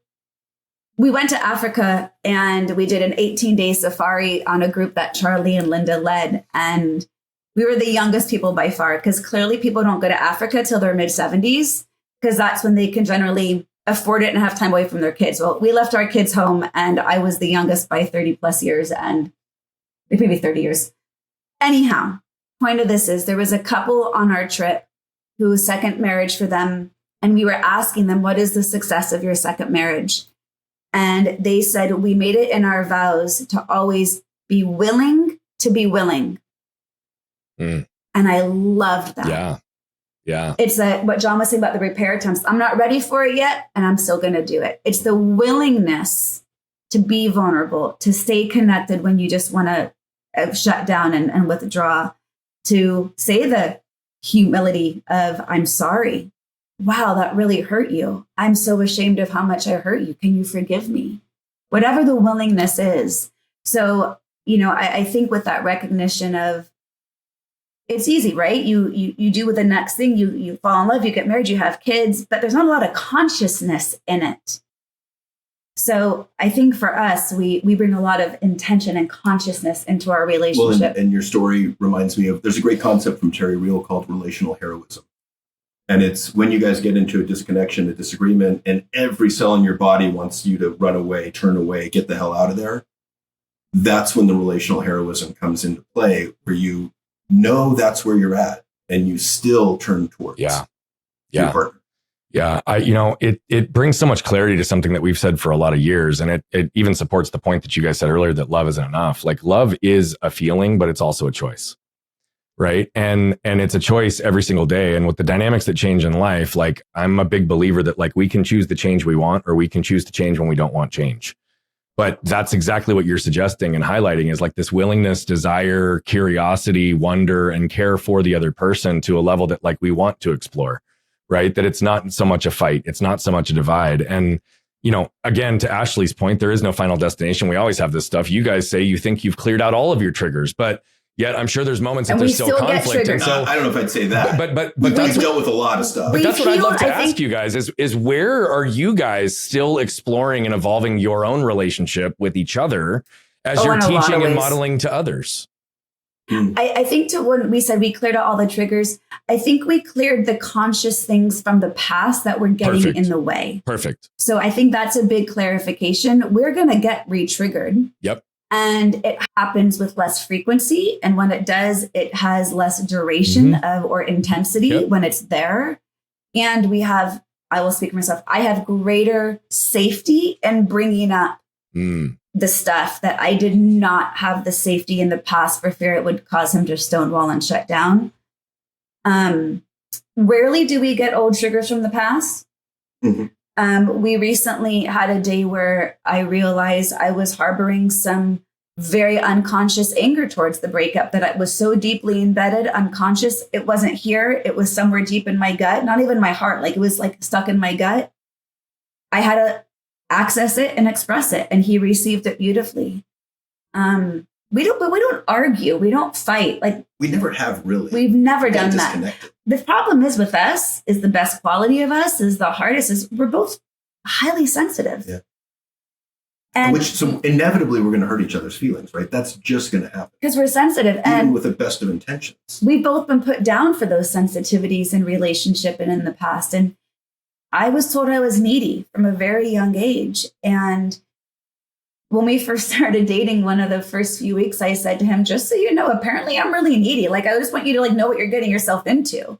we went to Africa and we did an 18-day safari on a group that Charlie and Linda led. And we were the youngest people by far, because clearly people don't go to Africa till their mid-70s, because that's when they can generally afford it and have time away from their kids. Well, we left our kids home and I was the youngest by 30 plus years, and maybe 30 years. Anyhow, point of this is there was a couple on our trip whose second marriage for them. And we were asking them, what is the success of your second marriage? And they said, we made it in our vows to always be willing to be willing. And I loved that. Yeah. It's what John was saying about the repair attempts. I'm not ready for it yet, and I'm still going to do it. It's the willingness to be vulnerable, to stay connected when you just want to shut down and withdraw, to say the humility of, I'm sorry. Wow, that really hurt you. I'm so ashamed of how much I hurt you. Can you forgive me? Whatever the willingness is. So, I think with that recognition of, it's easy, right? You do with the next thing, you fall in love, you get married, you have kids, but there's not a lot of consciousness in it. So I think for us, we bring a lot of intention and consciousness into our relationship. Well, and your story reminds me of, there's a great concept from Terry Real called relational heroism. And it's when you guys get into a disconnection, a disagreement, and every cell in your body wants you to run away, turn away, get the hell out of there. That's when the relational heroism comes into play, where you know that's where you're at and you still turn towards your partner. Yeah. It brings so much clarity to something that we've said for a lot of years. And it even supports the point that you guys said earlier that love isn't enough. Like love is a feeling, but it's also a choice. Right. And it's a choice every single day. And with the dynamics that change in life, like I'm a big believer that like we can choose the change we want, or we can choose to change when we don't want change. But that's exactly what you're suggesting and highlighting is like this willingness, desire, curiosity, wonder, and care for the other person to a level that like we want to explore, right? That it's not so much a fight. It's not so much a divide. And, you know, again, to Ashley's point, there is no final destination. We always have this stuff. You guys say you think you've cleared out all of your triggers, but yet I'm sure there's moments that there's still conflict. And so I don't know if I'd say that. But we've that's dealt with a lot of stuff. But that's what I'd love to ask you guys is where are you guys still exploring and evolving your own relationship with each other as you're teaching and modeling to others? I think when we said we cleared out all the triggers, I think we cleared the conscious things from the past that were getting in the way. Perfect. So I think that's a big clarification. We're going to get re-triggered. Yep. And it happens with less frequency. And when it does, it has less duration or intensity when it's there. And I will speak for myself, I have greater safety in bringing up the stuff that I did not have the safety in the past for fear it would cause him to stonewall and shut down. Rarely do we get old triggers from the past. We recently had a day where I realized I was harboring some very unconscious anger towards the breakup that it was so deeply embedded, unconscious. It wasn't here. It was somewhere deep in my gut, not even my heart. Like it was like stuck in my gut. I had to access it and express it, and he received it beautifully. We don't argue. We don't fight. Like we never have really. We've never done that. The problem is with us is the best quality of us is the hardest is we're both highly sensitive. Yeah. And so inevitably we're going to hurt each other's feelings, right? That's just going to happen. Because we're sensitive. Even and with the best of intentions. We've both been put down for those sensitivities in relationship and in the past. And I was told I was needy from a very young age. And when we first started dating, one of the first few weeks, I said to him, just so you know, apparently I'm really needy. Like, I just want you to like know what you're getting yourself into.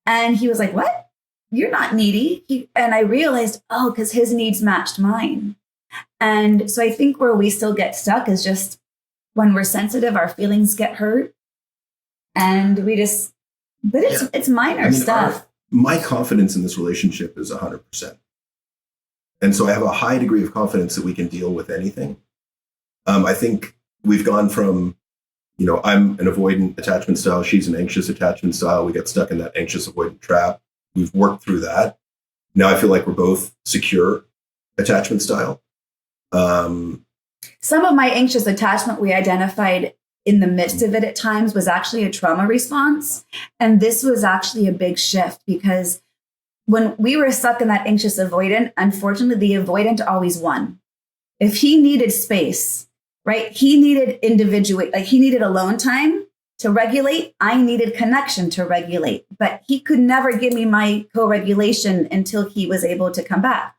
And he was like, what? You're not needy. And I realized, because his needs matched mine. And so I think where we still get stuck is just when we're sensitive, our feelings get hurt. And it's minor stuff. My confidence in this relationship is 100%. And so I have a high degree of confidence that we can deal with anything. I think we've gone from, I'm an avoidant attachment style. She's an anxious attachment style. We get stuck in that anxious avoidant trap. We've worked through that. Now I feel like we're both secure attachment style. Some of my anxious attachment we identified in the midst of it at times was actually a trauma response. And this was actually a big shift because when we were stuck in that anxious avoidant, unfortunately, the avoidant always won. If he needed space, right? He needed he needed alone time to regulate. I needed connection to regulate, but he could never give me my co-regulation until he was able to come back.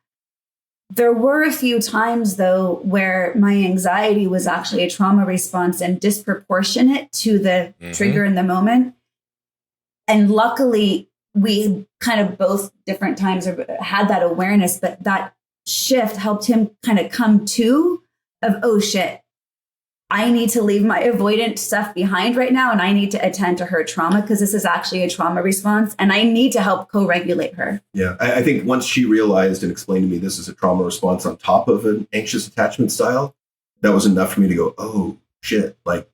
There were a few times, though, where my anxiety was actually a trauma response and disproportionate to the trigger in the moment. And luckily, we kind of both different times had that awareness, but that shift helped him kind of come to of, oh, shit, I need to leave my avoidant stuff behind right now. And I need to attend to her trauma because this is actually a trauma response. And I need to help co-regulate her. Yeah, I think once she realized and explained to me this is a trauma response on top of an anxious attachment style, that was enough for me to go, oh, shit. Like,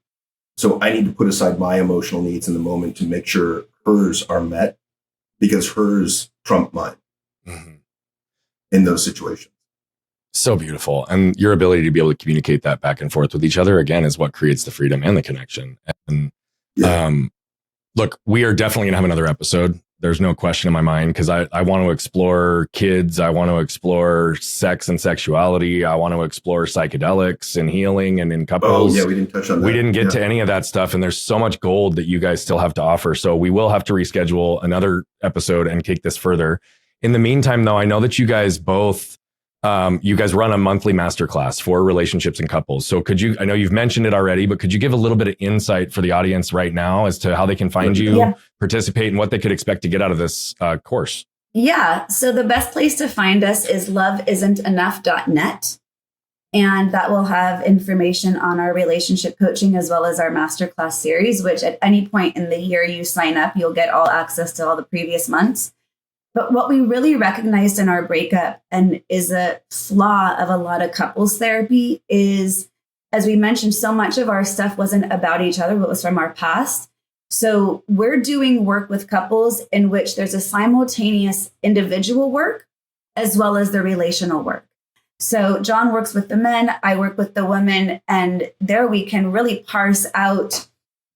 so I need to put aside my emotional needs in the moment to make sure hers are met because hers trump mine in those situations. So beautiful. And your ability to be able to communicate that back and forth with each other, again, is what creates the freedom and the connection. And look, we are definitely going to have another episode. There's no question in my mind because I want to explore kids. I want to explore sex and sexuality. I want to explore psychedelics and healing and in couples. Oh, yeah, we didn't touch on that. We didn't get to any of that stuff. And there's so much gold that you guys still have to offer. So we will have to reschedule another episode and take this further. In the meantime, though, I know that you guys both you guys run a monthly masterclass for relationships and couples. So I know you've mentioned it already, but could you give a little bit of insight for the audience right now as to how they can find you, participate, and what they could expect to get out of this course? Yeah. So the best place to find us is loveisn'tenough.net. And that will have information on our relationship coaching as well as our masterclass series, which at any point in the year you sign up, you'll get all access to all the previous months. But what we really recognized in our breakup, and is a flaw of a lot of couples therapy, is, as we mentioned, so much of our stuff wasn't about each other, but was from our past. So we're doing work with couples in which there's a simultaneous individual work as well as the relational work. So John works with the men, I work with the women, and there we can really parse out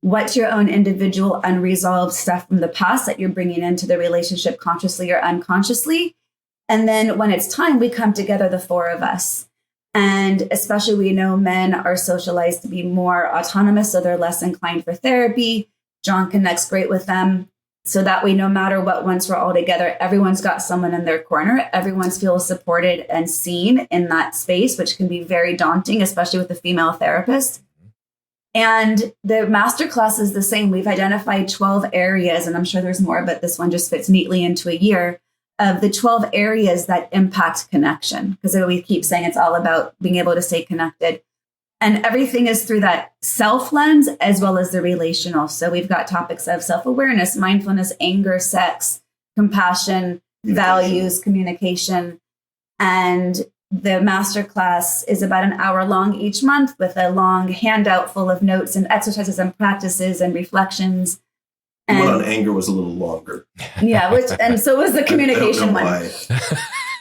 what's your own individual unresolved stuff from the past that you're bringing into the relationship consciously or unconsciously. And then when it's time, we come together, the four of us. And especially we know men are socialized to be more autonomous, so they're less inclined for therapy. John connects great with them. So that way, no matter what, once we're all together, everyone's got someone in their corner. Everyone feels supported and seen in that space, which can be very daunting, especially with a female therapist. And the masterclass is the same. We've identified 12 areas, and I'm sure there's more, but this one just fits neatly into a year of the 12 areas that impact connection. Because we keep saying it's all about being able to stay connected. And everything is through that self lens as well as the relational. So we've got topics of self-awareness, mindfulness, anger, sex, compassion, values, communication. And the masterclass is about an hour long each month with a long handout full of notes and exercises and practices and reflections. And the one on anger was a little longer. Yeah, and so was the communication one. Why.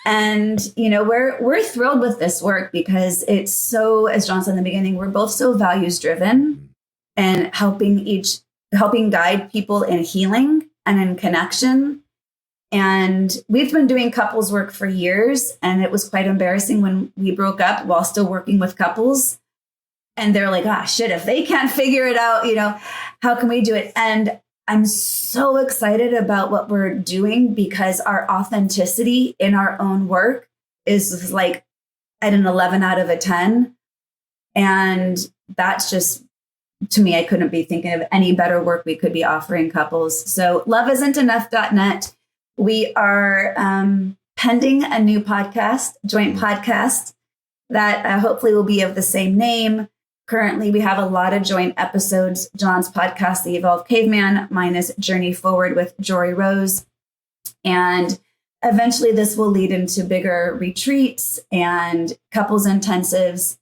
And, we're thrilled with this work because it's so, as John said in the beginning, we're both so values driven and helping guide people in healing and in connection. And we've been doing couples work for years, and it was quite embarrassing when we broke up while still working with couples. And they're like, shit, if they can't figure it out, how can we do it? And I'm so excited about what we're doing because our authenticity in our own work is like at an 11 out of a 10. And that's just, to me, I couldn't be thinking of any better work we could be offering couples. So loveisn'tenough.net. We are pending a new podcast, joint podcast that hopefully will be of the same name. Currently, we have a lot of joint episodes. John's podcast, The Evolved Caveman. Mine is Journey Forward with Joree Rose. And eventually this will lead into bigger retreats and couples intensives.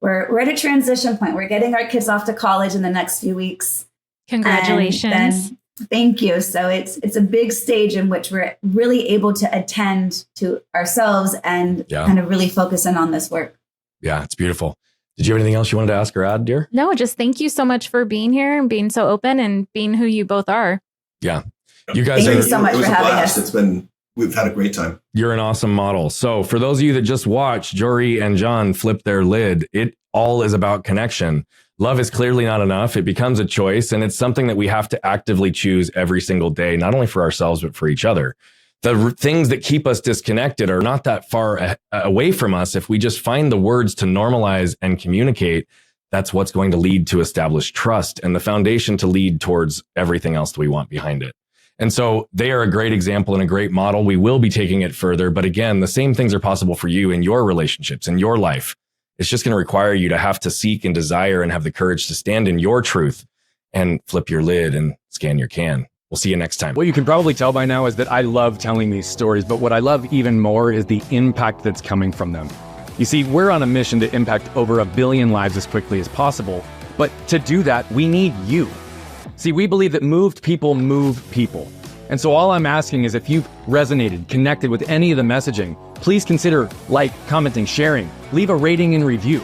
We're at a transition point. We're getting our kids off to college in the next few weeks. Congratulations. Thank you. So it's a big stage in which we're really able to attend to ourselves and kind of really focus in on this work. Yeah, it's beautiful. Did you have anything else you wanted to ask or add, dear? No, just thank you so much for being here and being so open and being who you both are. Yeah. You guys Thank you so much for having blast. us. We've had a great time. You're an awesome model. So for those of you that just watched Joree and John flip their lid, it all is about connection. Love is clearly not enough. It becomes a choice, and it's something that we have to actively choose every single day, not only for ourselves, but for each other. The things that keep us disconnected are not that far away from us. If we just find the words to normalize and communicate, that's what's going to lead to established trust and the foundation to lead towards everything else that we want behind it. And so they are a great example and a great model. We will be taking it further. But again, the same things are possible for you in your relationships, in your life. It's just going to require you to have to seek and desire and have the courage to stand in your truth and flip your lid and scan your can. We'll see you next time. What you can probably tell by now is that I love telling these stories, but what I love even more is the impact that's coming from them. You see, we're on a mission to impact over 1 billion lives as quickly as possible, but to do that, we need you. See, we believe that moved people move people. And so all I'm asking is if you've resonated, connected with any of the messaging, please consider commenting, sharing, leave a rating and review.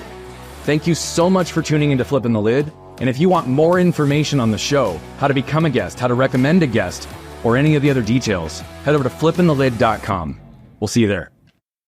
Thank you so much for tuning into Flipping the Lid. And if you want more information on the show, how to become a guest, how to recommend a guest, or any of the other details, head over to flippingthelid.com. We'll see you there.